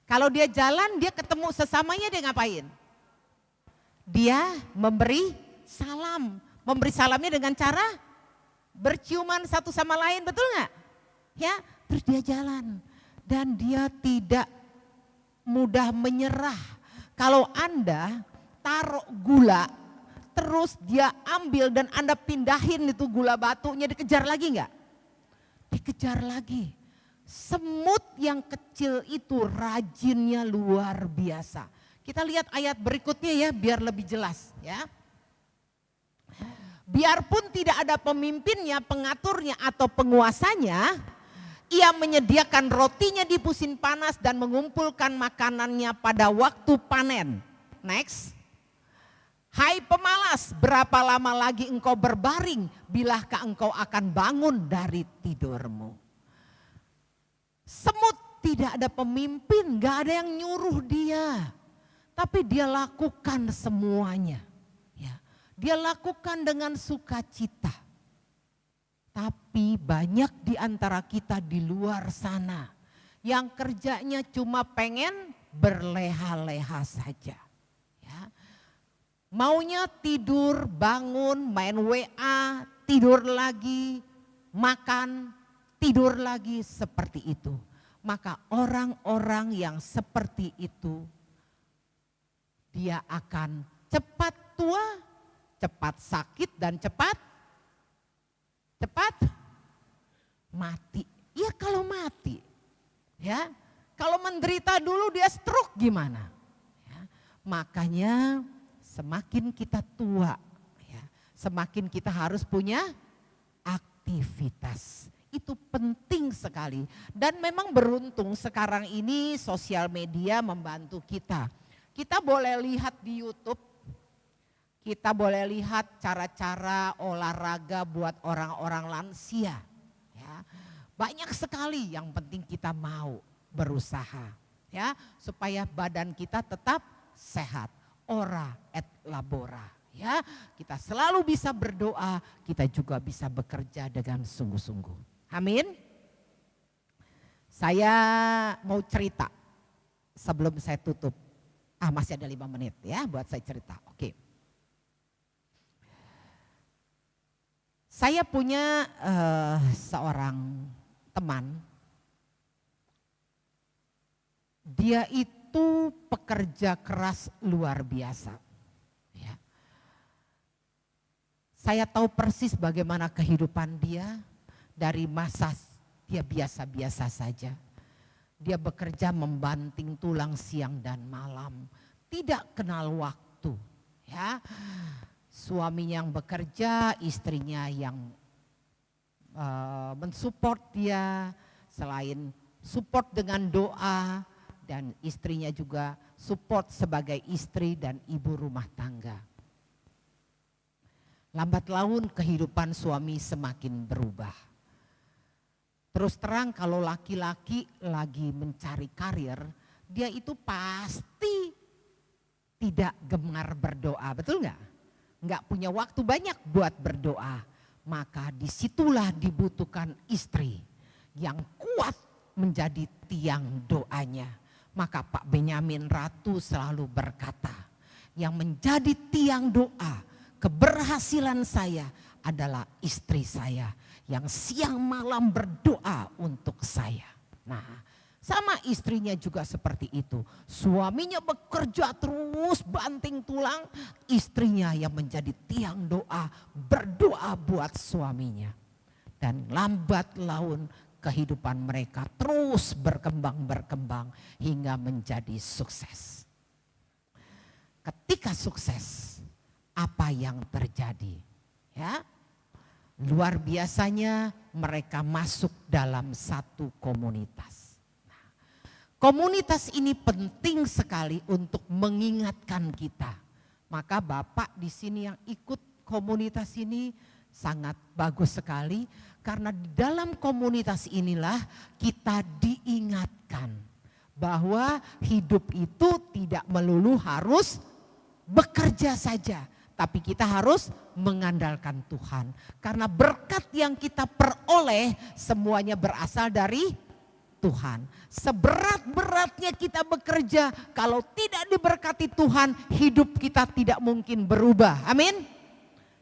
Kalau dia jalan, dia ketemu sesamanya, dia ngapain? Dia memberi salam. Memberi salamnya dengan cara berciuman satu sama lain, betul nggak? Ya, terus dia jalan. Dan dia tidak mudah menyerah. Kalau Anda taruh gula, terus dia ambil dan Anda pindahin itu gula batunya, dikejar lagi nggak? Dikejar lagi. Semut yang kecil itu rajinnya luar biasa. Kita lihat ayat berikutnya ya biar lebih jelas ya. Biarpun tidak ada pemimpinnya, pengaturnya atau penguasanya, ia menyediakan rotinya di musim panas dan mengumpulkan makanannya pada waktu panen. Next. Hai pemalas, berapa lama lagi engkau berbaring? Bilakah engkau akan bangun dari tidurmu? Semut tidak ada pemimpin, gak ada yang nyuruh dia. Tapi dia lakukan semuanya. Ya, dia lakukan dengan sukacita. Tapi banyak di antara kita di luar sana yang kerjanya cuma pengen berleha-leha saja. Ya. Maunya tidur, bangun, main WA, tidur lagi, makan, tidur lagi, seperti itu. Maka orang-orang yang seperti itu, dia akan cepat tua, cepat sakit dan cepat mati. Ya kalau mati, ya kalau menderita dulu dia stroke gimana? Ya, makanya semakin kita tua, ya, semakin kita harus punya aktivitas. Itu penting sekali dan memang beruntung sekarang ini sosial media membantu kita. Kita boleh lihat di YouTube, kita boleh lihat cara-cara olahraga buat orang-orang lansia. Ya, banyak sekali, yang penting kita mau berusaha ya supaya badan kita tetap sehat. Ora et labora. Ya, kita selalu bisa berdoa, kita juga bisa bekerja dengan sungguh-sungguh. Amin. Saya mau cerita sebelum saya tutup. Masih ada 5 menit ya buat saya cerita. Oke. Saya punya seorang teman. Dia itu pekerja keras luar biasa. Ya. Saya tahu persis bagaimana kehidupan dia. Dari masa dia biasa-biasa saja. Dia bekerja membanting tulang siang dan malam. Tidak kenal waktu. Ya, suaminya yang bekerja, istrinya yang mensupport dia. Selain support dengan doa, dan istrinya juga support sebagai istri dan ibu rumah tangga. Lambat laun kehidupan suami semakin berubah. Terus terang kalau laki-laki lagi mencari karir, dia itu pasti tidak gemar berdoa, betul nggak? Nggak punya waktu banyak buat berdoa. Maka disitulah dibutuhkan istri yang kuat menjadi tiang doanya. Maka Pak Benyamin Ratu selalu berkata, yang menjadi tiang doa keberhasilan saya adalah istri saya yang siang malam berdoa untuk saya. Nah, sama istrinya juga seperti itu. Suaminya bekerja terus banting tulang, istrinya yang menjadi tiang doa, berdoa buat suaminya. Dan lambat laun kehidupan mereka terus berkembang hingga menjadi sukses. Ketika sukses, apa yang terjadi? Ya, luar biasanya mereka masuk dalam satu komunitas. Nah, komunitas ini penting sekali untuk mengingatkan kita. Maka Bapak di sini yang ikut komunitas ini sangat bagus sekali. Karena di dalam komunitas inilah kita diingatkan bahwa hidup itu tidak melulu harus bekerja saja. Tapi kita harus mengandalkan Tuhan. Karena berkat yang kita peroleh semuanya berasal dari Tuhan. Seberat-beratnya kita bekerja, kalau tidak diberkati Tuhan, hidup kita tidak mungkin berubah. Amin.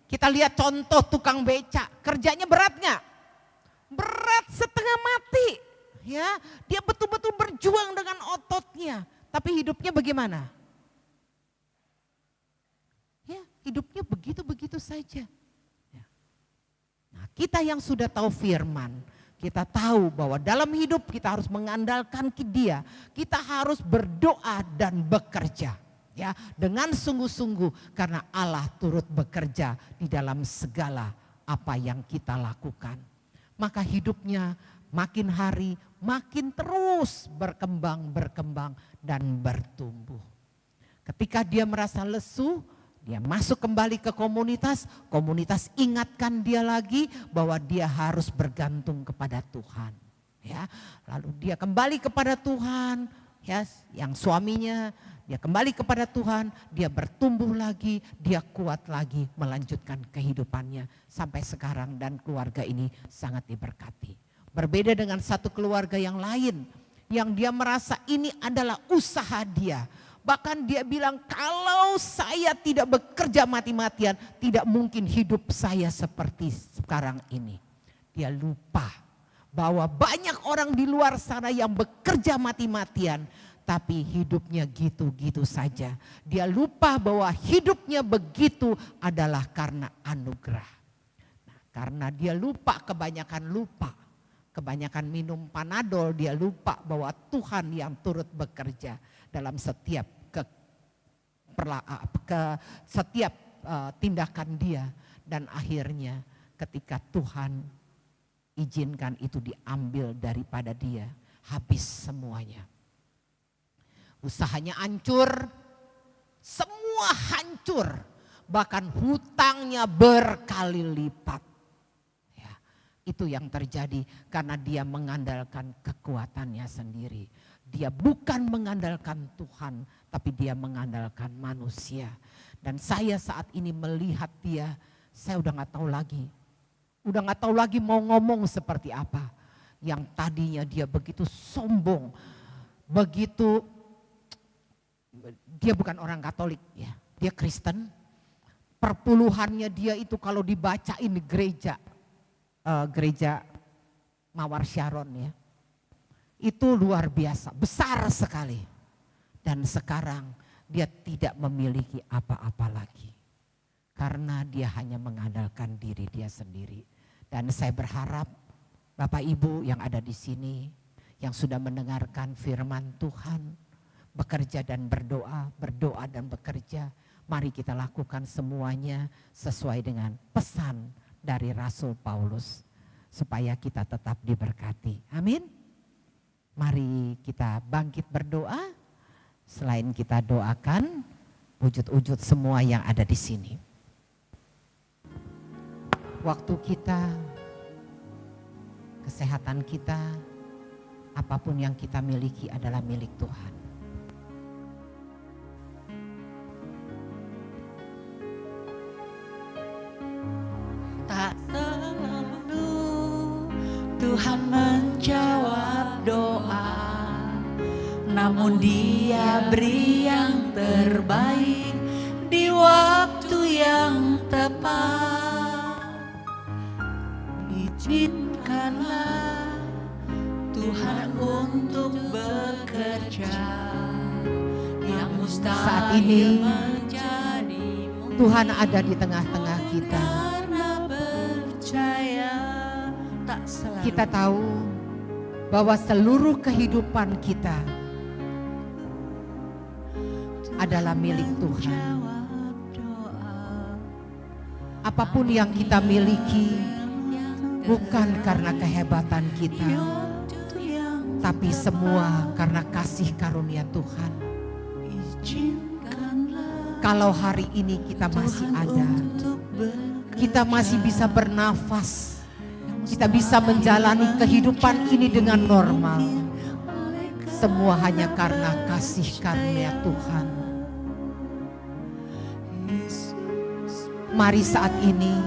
Kita lihat contoh tukang becak, kerjanya berat nggak? Berat setengah mati. Ya, dia betul-betul berjuang dengan ototnya, tapi hidupnya bagaimana? Ya, hidupnya begitu-begitu saja. Ya. Nah, kita yang sudah tahu firman, kita tahu bahwa dalam hidup kita harus mengandalkan Dia. Kita harus berdoa dan bekerja, ya, dengan sungguh-sungguh, karena Allah turut bekerja di dalam segala apa yang kita lakukan. Maka hidupnya makin hari makin terus berkembang dan bertumbuh. Ketika dia merasa lesu, dia masuk kembali ke komunitas, komunitas ingatkan dia lagi bahwa dia harus bergantung kepada Tuhan. Ya, lalu dia kembali kepada Tuhan, ya, yang suaminya, dia kembali kepada Tuhan, dia bertumbuh lagi, dia kuat lagi melanjutkan kehidupannya sampai sekarang, dan keluarga ini sangat diberkati. Berbeda dengan satu keluarga yang lain yang dia merasa ini adalah usaha dia. Bahkan dia bilang, kalau saya tidak bekerja mati-matian, tidak mungkin hidup saya seperti sekarang ini. Dia lupa bahwa banyak orang di luar sana yang bekerja mati-matian, tapi hidupnya gitu-gitu saja. Dia lupa bahwa hidupnya begitu adalah karena anugerah. Nah, karena dia lupa, kebanyakan minum Panadol, dia lupa bahwa Tuhan yang turut bekerja dalam setiap setiap tindakan dia. Dan akhirnya ketika Tuhan izinkan itu diambil daripada dia, habis semuanya. Usahanya hancur, semua hancur, bahkan hutangnya berkali lipat. Itu yang terjadi karena dia mengandalkan kekuatannya sendiri. Dia bukan mengandalkan Tuhan, tapi dia mengandalkan manusia. Dan saya saat ini melihat dia, saya udah gak tahu lagi. Udah gak tahu lagi mau ngomong seperti apa. Yang tadinya dia begitu sombong, begitu, dia bukan orang Katolik ya, dia Kristen. Perpuluhannya dia itu kalau dibacain di gereja Mawar Sharon ya, itu luar biasa, besar sekali. Dan sekarang dia tidak memiliki apa-apa lagi, karena dia hanya mengandalkan diri dia sendiri. Dan saya berharap Bapak Ibu yang ada di sini, yang sudah mendengarkan firman Tuhan, bekerja dan berdoa, berdoa dan bekerja, mari kita lakukan semuanya sesuai dengan pesan dari Rasul Paulus, supaya kita tetap diberkati. Amin. Mari kita bangkit berdoa. Selain kita doakan, wujud-wujud semua yang ada di sini. Waktu kita, kesehatan kita, apapun yang kita miliki adalah milik Tuhan. Tak selalu Tuhan menjawab doa, namun Dia beri yang terbaik di waktu yang tepat. Izinkanlah Tuhan untuk bekerja yang mustahil Saat ini menjadi mungkin. Tuhan ada di tengah-tengah kita. Kita tahu bahwa seluruh kehidupan kita adalah milik Tuhan. Apapun yang kita miliki bukan karena kehebatan kita, tapi semua karena kasih karunia Tuhan. Kalau hari ini kita masih ada, kita masih bisa bernafas, kita bisa menjalani kehidupan ini dengan normal. Semua hanya karena kasih karunia Tuhan. Mari saat ini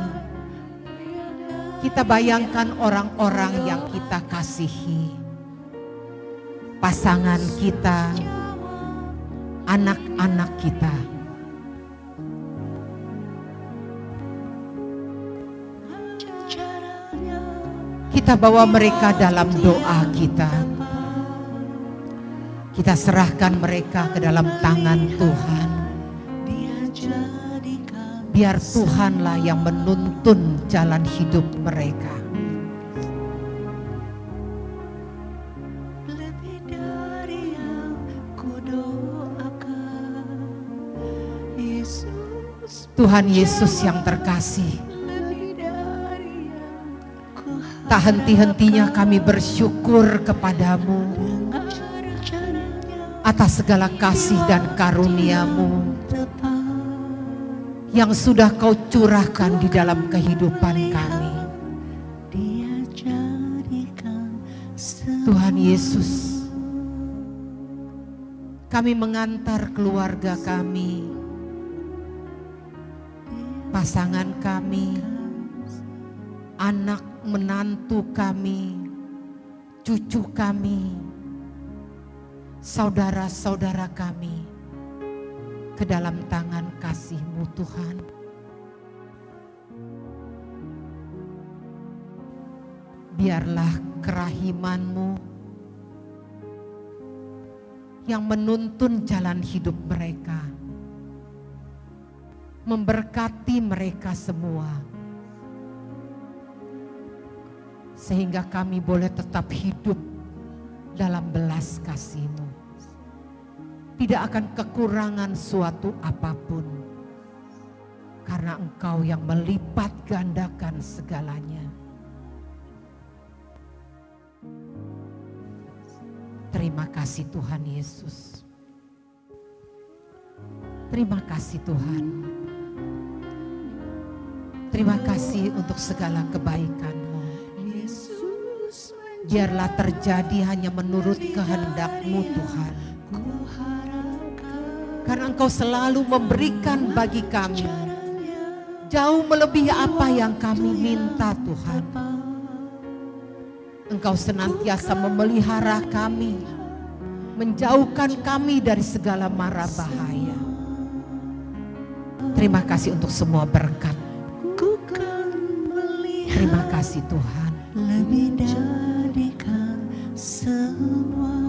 kita bayangkan orang-orang yang kita kasihi, pasangan kita, anak-anak kita. Kita bawa mereka dalam doa kita. Kita serahkan mereka ke dalam tangan Tuhan. Biar Tuhanlah yang menuntun jalan hidup mereka. Tuhan Yesus yang terkasih, tak henti-hentinya kami bersyukur kepadamu atas segala kasih dan karunia-Mu yang sudah Kau curahkan di dalam kehidupan kami. Tuhan Yesus, kami mengantar keluarga kami, pasangan kami, anak menantu kami, cucu kami, saudara-saudara kami ke dalam tangan kasih-Mu Tuhan. Biarlah kerahiman-Mu yang menuntun jalan hidup mereka, memberkati mereka semua, sehingga kami boleh tetap hidup dalam belas kasih-Mu. Tidak akan kekurangan suatu apapun, karena Engkau yang melipat gandakan segalanya. Terima kasih Tuhan Yesus. Terima kasih Tuhan. Terima kasih untuk segala kebaikan-Mu. Biarlah terjadi hanya menurut kehendak-Mu Tuhan. Karena Engkau selalu memberikan bagi kami jauh melebihi apa yang kami minta Tuhan. Engkau senantiasa memelihara kami, menjauhkan kami dari segala mara bahaya. Terima kasih untuk semua berkat. Terima kasih Tuhan.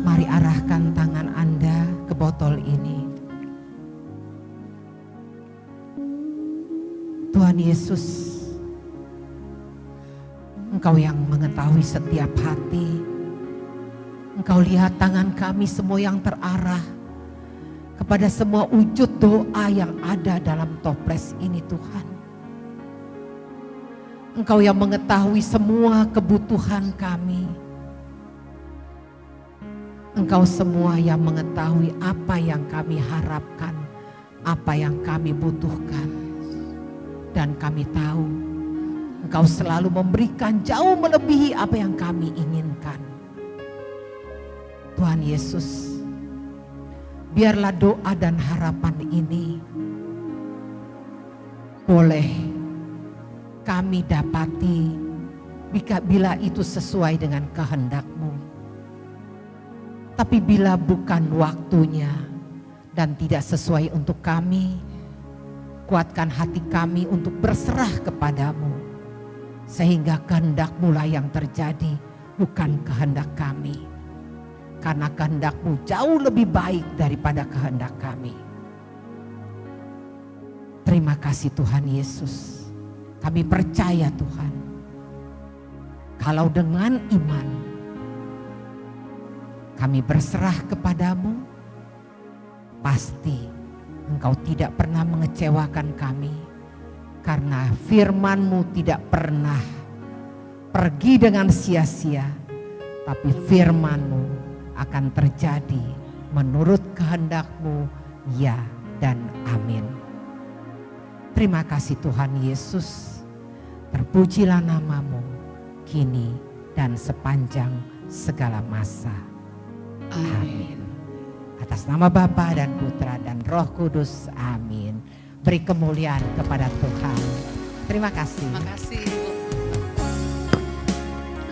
Mari arahkan tangan Anda ke botol ini. Tuhan Yesus, Engkau yang mengetahui setiap hati. Engkau lihat tangan kami semua yang terarah kepada semua wujud doa yang ada dalam toples ini Tuhan. Engkau yang mengetahui semua kebutuhan kami. Engkau semua yang mengetahui apa yang kami harapkan, apa yang kami butuhkan. Dan kami tahu Engkau selalu memberikan jauh melebihi apa yang kami inginkan. Tuhan Yesus, biarlah doa dan harapan ini boleh kami dapati bila itu sesuai dengan kehendak-Mu. Tapi bila bukan waktunya dan tidak sesuai untuk kami, kuatkan hati kami untuk berserah kepadamu, sehingga kehendak-Mu lah yang terjadi, bukan kehendak kami. Karena kehendak-Mu jauh lebih baik daripada kehendak kami. Terima kasih Tuhan Yesus. Kami percaya Tuhan, kalau dengan iman kami berserah kepadamu, pasti Engkau tidak pernah mengecewakan kami, karena firman-Mu tidak pernah pergi dengan sia-sia, tapi firman-Mu akan terjadi menurut kehendak-Mu, ya dan amin. Terima kasih Tuhan Yesus, terpujilah nama-Mu kini dan sepanjang segala masa. Amin. Atas nama Bapa dan Putra dan Roh Kudus, amin. Beri kemuliaan kepada Tuhan. Terima kasih. Terima kasih.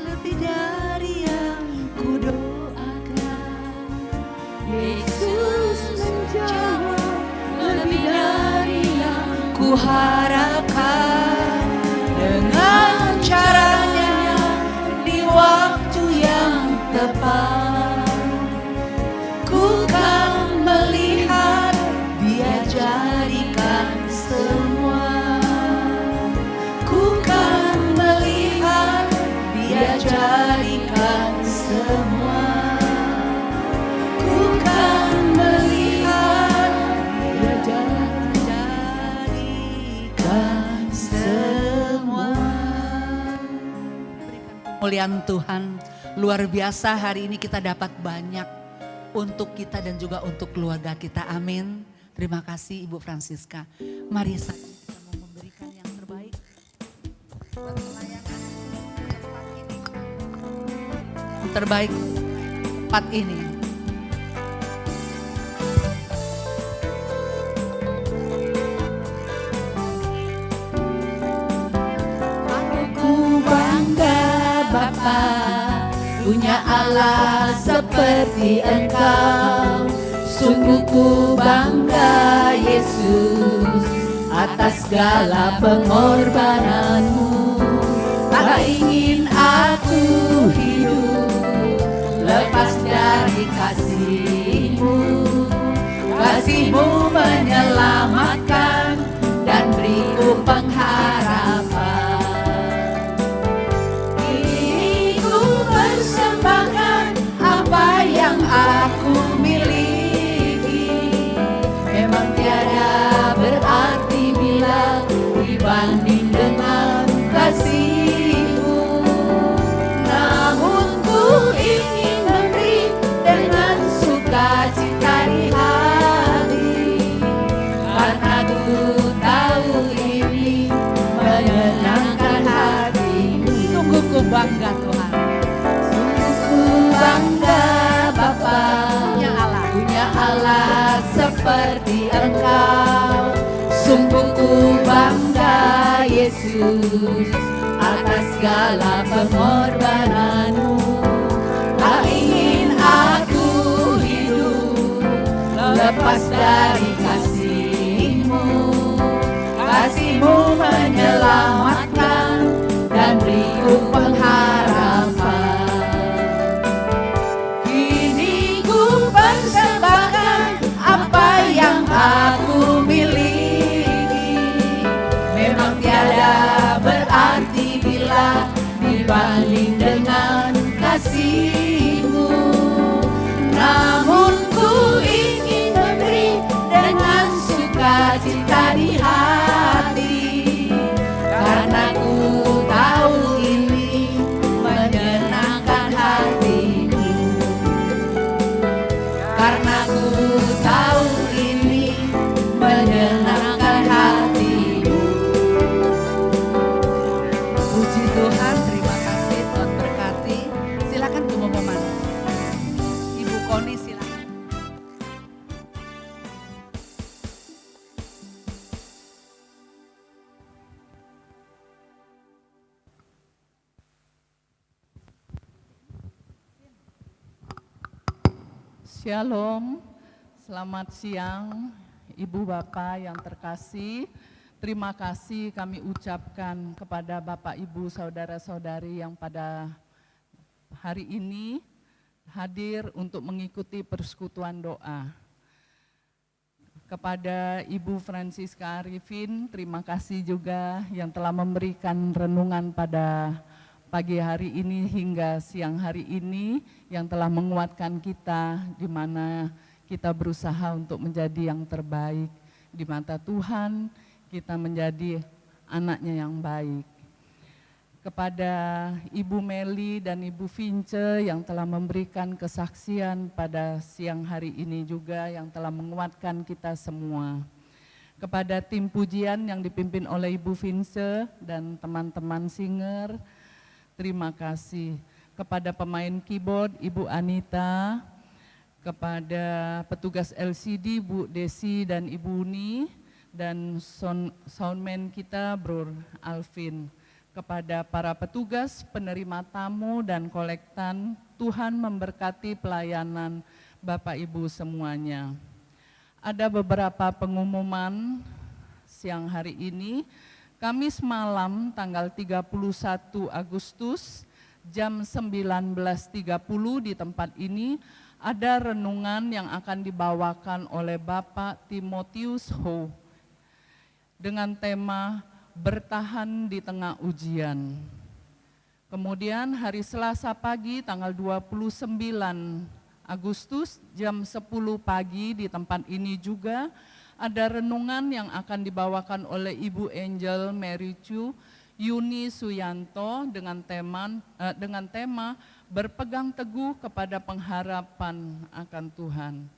Lebih dari yang ku doakan, Yesus menjawab, lebih dari yang ku harapkan. Dengan caranya di waktu yang tepat, ku kan melihat Dia jadikan semua. Ku kan melihat Dia jadikan semua. Ku kan melihat Dia jadikan semua. Kemuliaan Tuhan luar biasa, hari ini kita dapat banyak untuk kita dan juga untuk keluarga kita. Amin. Terima kasih Ibu Francisca. Mari saat ini kita mau memberikan yang terbaik buat pelayanan tempat ini. Yang terbaik tempat ini. Ku bangga Bapa, punya Allah seperti Engkau. Sungguh ku bangga Yesus atas segala pengorbananmu. Tak ingin aku hidup lepas dari kasih-Mu. Kasih-Mu menyelamatkan dan beriku pengharapan. Kini ku persembahkan apa yang aku miliki. Memang tiada berarti bila dibanding dengan kasih-Mu. Namun ku ingin memberi dengan sukacita di hati, karena ku tahu ini menyenangkan hati-Mu. Sungguh ku bangga Tuhan. Sungguh ku bangga Bapa, punya Allah seperti Engkau. Sungguh ku bangga Yesus atas segala pengorbananmu. Tak ingin aku hidup lepas dari kasih-Mu. Kasih-Mu menyelamatkan dan beriku pengharapan. Kini ku persembahkan apa yang aku miliki. Memang tiada berarti bila dibanding dengan kasih-Mu. Namun ku ingin memberi dengan sukacita di hati, karena ku tahu ini menyenangkan hati-Mu. Karena ku tahu ini menyenangkan hati-Mu. Puji Tuhan, terima kasih Tuhan berkati. Silakan pengumuman. Ibu Koni silakan. Shalom, selamat siang Ibu Bapak yang terkasih. Terima kasih kami ucapkan kepada Bapak Ibu Saudara-saudari yang pada hari ini hadir untuk mengikuti persekutuan doa. Kepada Ibu Francisca Arifin, terima kasih juga yang telah memberikan renungan pada pagi hari ini hingga siang hari ini, yang telah menguatkan kita di mana kita berusaha untuk menjadi yang terbaik di mata Tuhan, kita menjadi anaknya yang baik. Kepada Ibu Meli dan Ibu Vince yang telah memberikan kesaksian pada siang hari ini juga, yang telah menguatkan kita semua. Kepada tim pujian yang dipimpin oleh Ibu Vince dan teman-teman singer, terima kasih. Kepada pemain keyboard Ibu Anita, kepada petugas LCD Bu Desi dan Ibu Uni, dan soundman kita Bro Alvin. Kepada para petugas, penerima tamu dan kolektan, Tuhan memberkati pelayanan Bapak Ibu semuanya. Ada beberapa pengumuman siang hari ini. Kamis malam tanggal 31 Agustus jam 19.30 di tempat ini ada renungan yang akan dibawakan oleh Bapak Timotius Ho dengan tema bertahan di tengah ujian. Kemudian hari Selasa pagi tanggal 29 Agustus jam 10 pagi di tempat ini juga ada renungan yang akan dibawakan oleh Ibu Angel Mary Chu Yuni Suyanto dengan tema berpegang teguh kepada pengharapan akan Tuhan.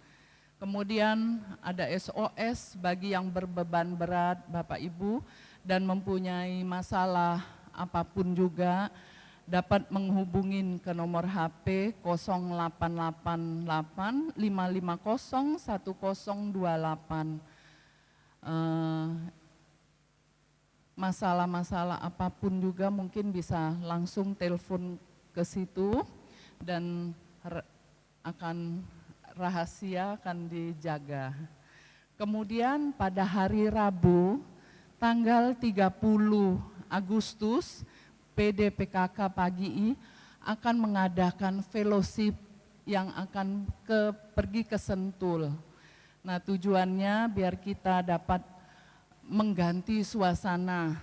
Kemudian ada SOS bagi yang berbeban berat Bapak Ibu dan mempunyai masalah apapun juga dapat menghubungin ke nomor HP 0888 550 1028. Masalah-masalah apapun juga mungkin bisa langsung telepon ke situ dan akan rahasia akan dijaga. Kemudian pada hari Rabu tanggal 30 Agustus PDPKK Pagi akan mengadakan fellowship yang akan pergi ke Sentul. Nah, tujuannya biar kita dapat mengganti suasana.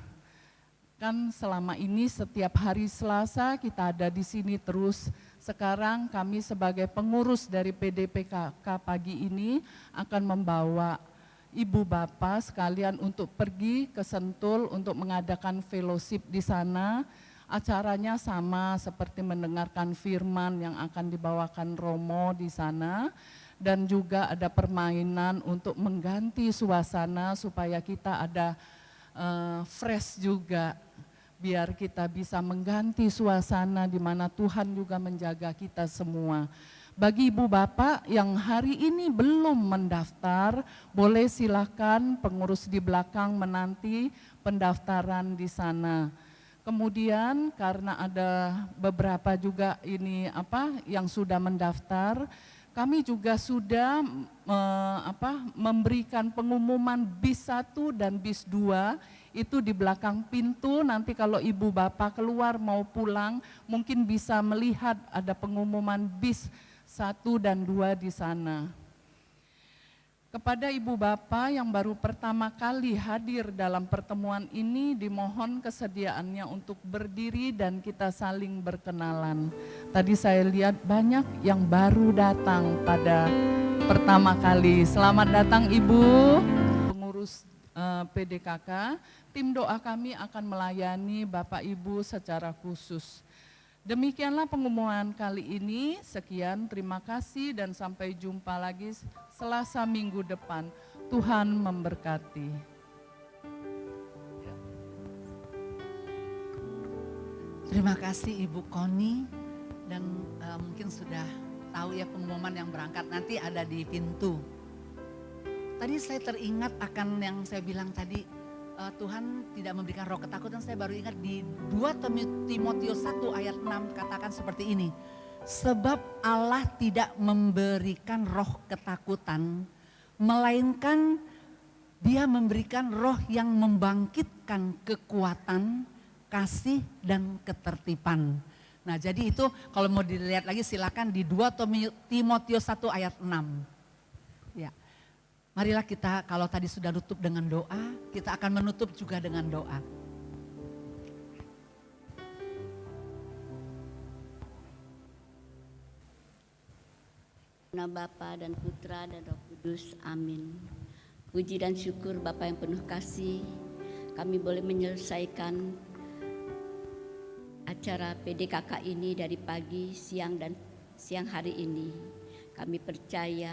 Kan selama ini setiap hari Selasa kita ada di sini terus. Sekarang kami sebagai pengurus dari PDPKK Pagi ini akan membawa ibu bapak sekalian untuk pergi ke Sentul untuk mengadakan fellowship di sana. Acaranya sama seperti mendengarkan firman yang akan dibawakan Romo di sana. Dan juga ada permainan untuk mengganti suasana supaya kita ada fresh juga. Biar kita bisa mengganti suasana di mana Tuhan juga menjaga kita semua. Bagi ibu bapak yang hari ini belum mendaftar, boleh silakan pengurus di belakang menanti pendaftaran di sana. Kemudian karena ada beberapa juga ini yang sudah mendaftar, kami juga sudah memberikan pengumuman bis 1 dan bis 2 itu di belakang pintu. Nanti kalau ibu bapak keluar mau pulang mungkin bisa melihat ada pengumuman bis 1 dan 2 di sana. Kepada ibu bapak yang baru pertama kali hadir dalam pertemuan ini, dimohon kesediaannya untuk berdiri dan kita saling berkenalan. Tadi saya lihat banyak yang baru datang pada pertama kali. Selamat datang Ibu, pengurus PDKK. Tim doa kami akan melayani Bapak Ibu secara khusus. Demikianlah pengumuman kali ini. Sekian, terima kasih dan sampai jumpa lagi Selasa minggu depan. Tuhan memberkati. Terima kasih Ibu Koni dan mungkin sudah tahu ya pengumuman yang berangkat nanti ada di pintu. Tadi saya teringat akan yang saya bilang tadi, Tuhan tidak memberikan roh ketakutan. Saya baru ingat di 2 Timotius 1 ayat 6 katakan seperti ini. Sebab Allah tidak memberikan roh ketakutan, melainkan Dia memberikan roh yang membangkitkan kekuatan, kasih dan ketertiban. Nah, jadi itu kalau mau dilihat lagi silakan di 2 Timotius 1 ayat 6. Ya. Marilah kita kalau tadi sudah tutup dengan doa, kita akan menutup juga dengan doa. Nama Bapa dan Putra dan Roh Kudus, amin. Puji dan syukur Bapa yang penuh kasih, kami boleh menyelesaikan acara PDKK ini dari pagi, siang dan siang hari ini. Kami percaya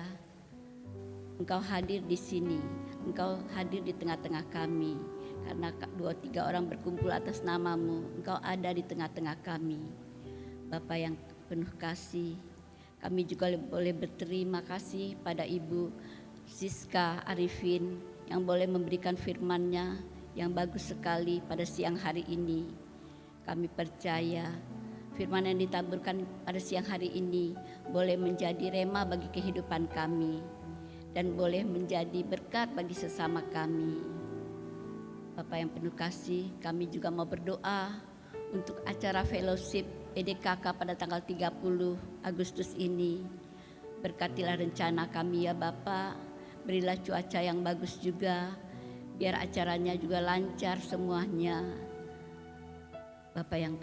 Engkau hadir di sini, Engkau hadir di tengah-tengah kami. Karena 2-3 orang berkumpul atas nama-Mu, Engkau ada di tengah-tengah kami. Bapa yang penuh kasih, kami juga boleh berterima kasih pada Ibu Siska Arifin yang boleh memberikan firman-Nya yang bagus sekali pada siang hari ini. Kami percaya firman yang ditaburkan pada siang hari ini boleh menjadi rema bagi kehidupan kami dan boleh menjadi berkat bagi sesama kami. Bapak yang penuh kasih, kami juga mau berdoa untuk acara fellowship EDKK pada tanggal 30 Agustus ini. Berkatilah rencana kami ya Bapak, berilah cuaca yang bagus juga, biar acaranya juga lancar semuanya. Bapak yang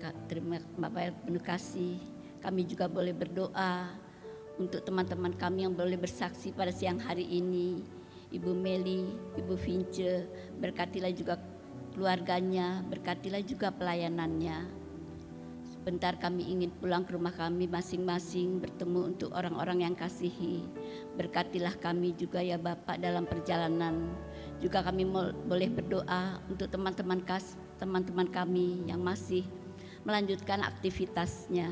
penuh kasih, kami juga boleh berdoa untuk teman-teman kami yang boleh bersaksi pada siang hari ini. Ibu Meli, Ibu Vince, berkatilah juga keluarganya, berkatilah juga pelayanannya. Sebentar kami ingin pulang ke rumah kami masing-masing, bertemu untuk orang-orang yang kasihi. Berkatilah kami juga ya Bapak dalam perjalanan. Juga kami boleh berdoa untuk teman-teman kami yang masih melanjutkan aktivitasnya.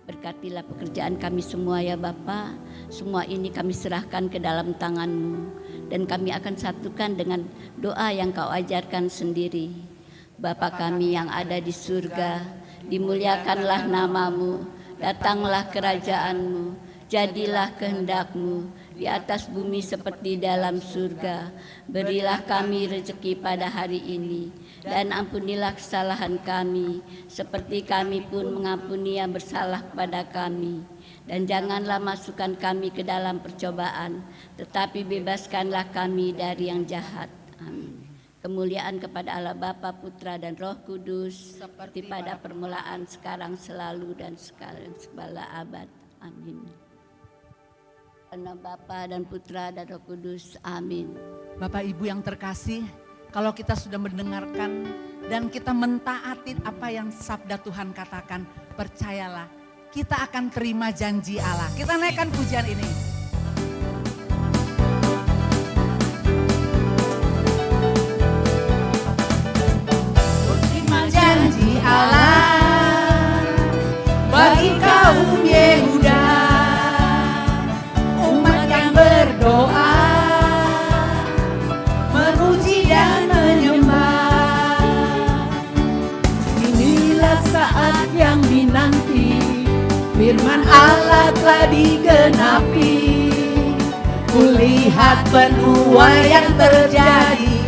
Berkatilah pekerjaan kami semua ya Bapa. Semua ini kami serahkan ke dalam tangan-Mu, dan kami akan satukan dengan doa yang Kau ajarkan sendiri. Bapa kami yang ada di surga, dimuliakanlah nama-Mu, datanglah kerajaan-Mu, jadilah kehendak-Mu di atas bumi seperti dalam surga. Berilah kami rezeki pada hari ini, dan ampunilah kesalahan kami, seperti kami pun mengampuni yang bersalah kepada kami. Dan janganlah masukkan kami ke dalam percobaan, tetapi bebaskanlah kami dari yang jahat. Amin. Kemuliaan kepada Allah Bapa, Putra, dan Roh Kudus, seperti pada permulaan, sekarang, selalu, dan sekarang segala abad. Amin. Karena Bapa dan Putra dan Roh Kudus. Amin. Bapak Ibu yang terkasih, kalau kita sudah mendengarkan dan kita mentaati apa yang sabda Tuhan katakan, percayalah kita akan terima janji Allah. Kita naikkan pujian ini. Terima janji Allah bagi kaum Yehuda, umat yang berdoa, memuji dan menyembah. Inilah saat yang dinanti, firman Allah telah digenapi. Kulihat penuai yang terjadi,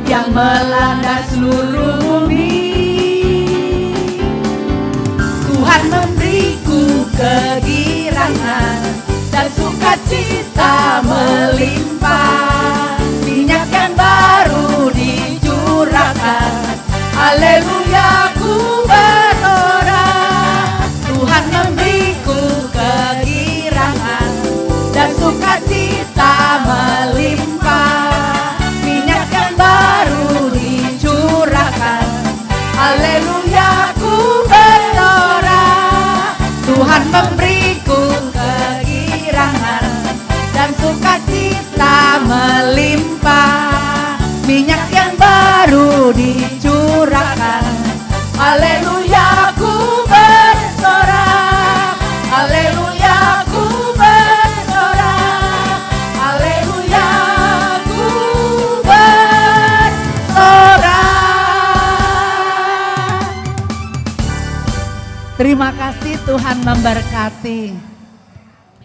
yang melanda seluruh bumi. Tuhan memberiku kegirangan dan sukacita melimpah. Minyak yang baru dicurahkan, haleluya ku bersorak. Tuhan memberiku kegirangan dan sukacita melimpah. Minyak yang baru dicurahkan, haleluya ku bersorak. Tuhan memberiku kegirangan dan sukacita melimpah. Minyak yang baru dicurahkan, haleluya ku bersorak. Haleluya ku bersorak. Haleluya ku bersorak. Terima kasih, Tuhan memberkati.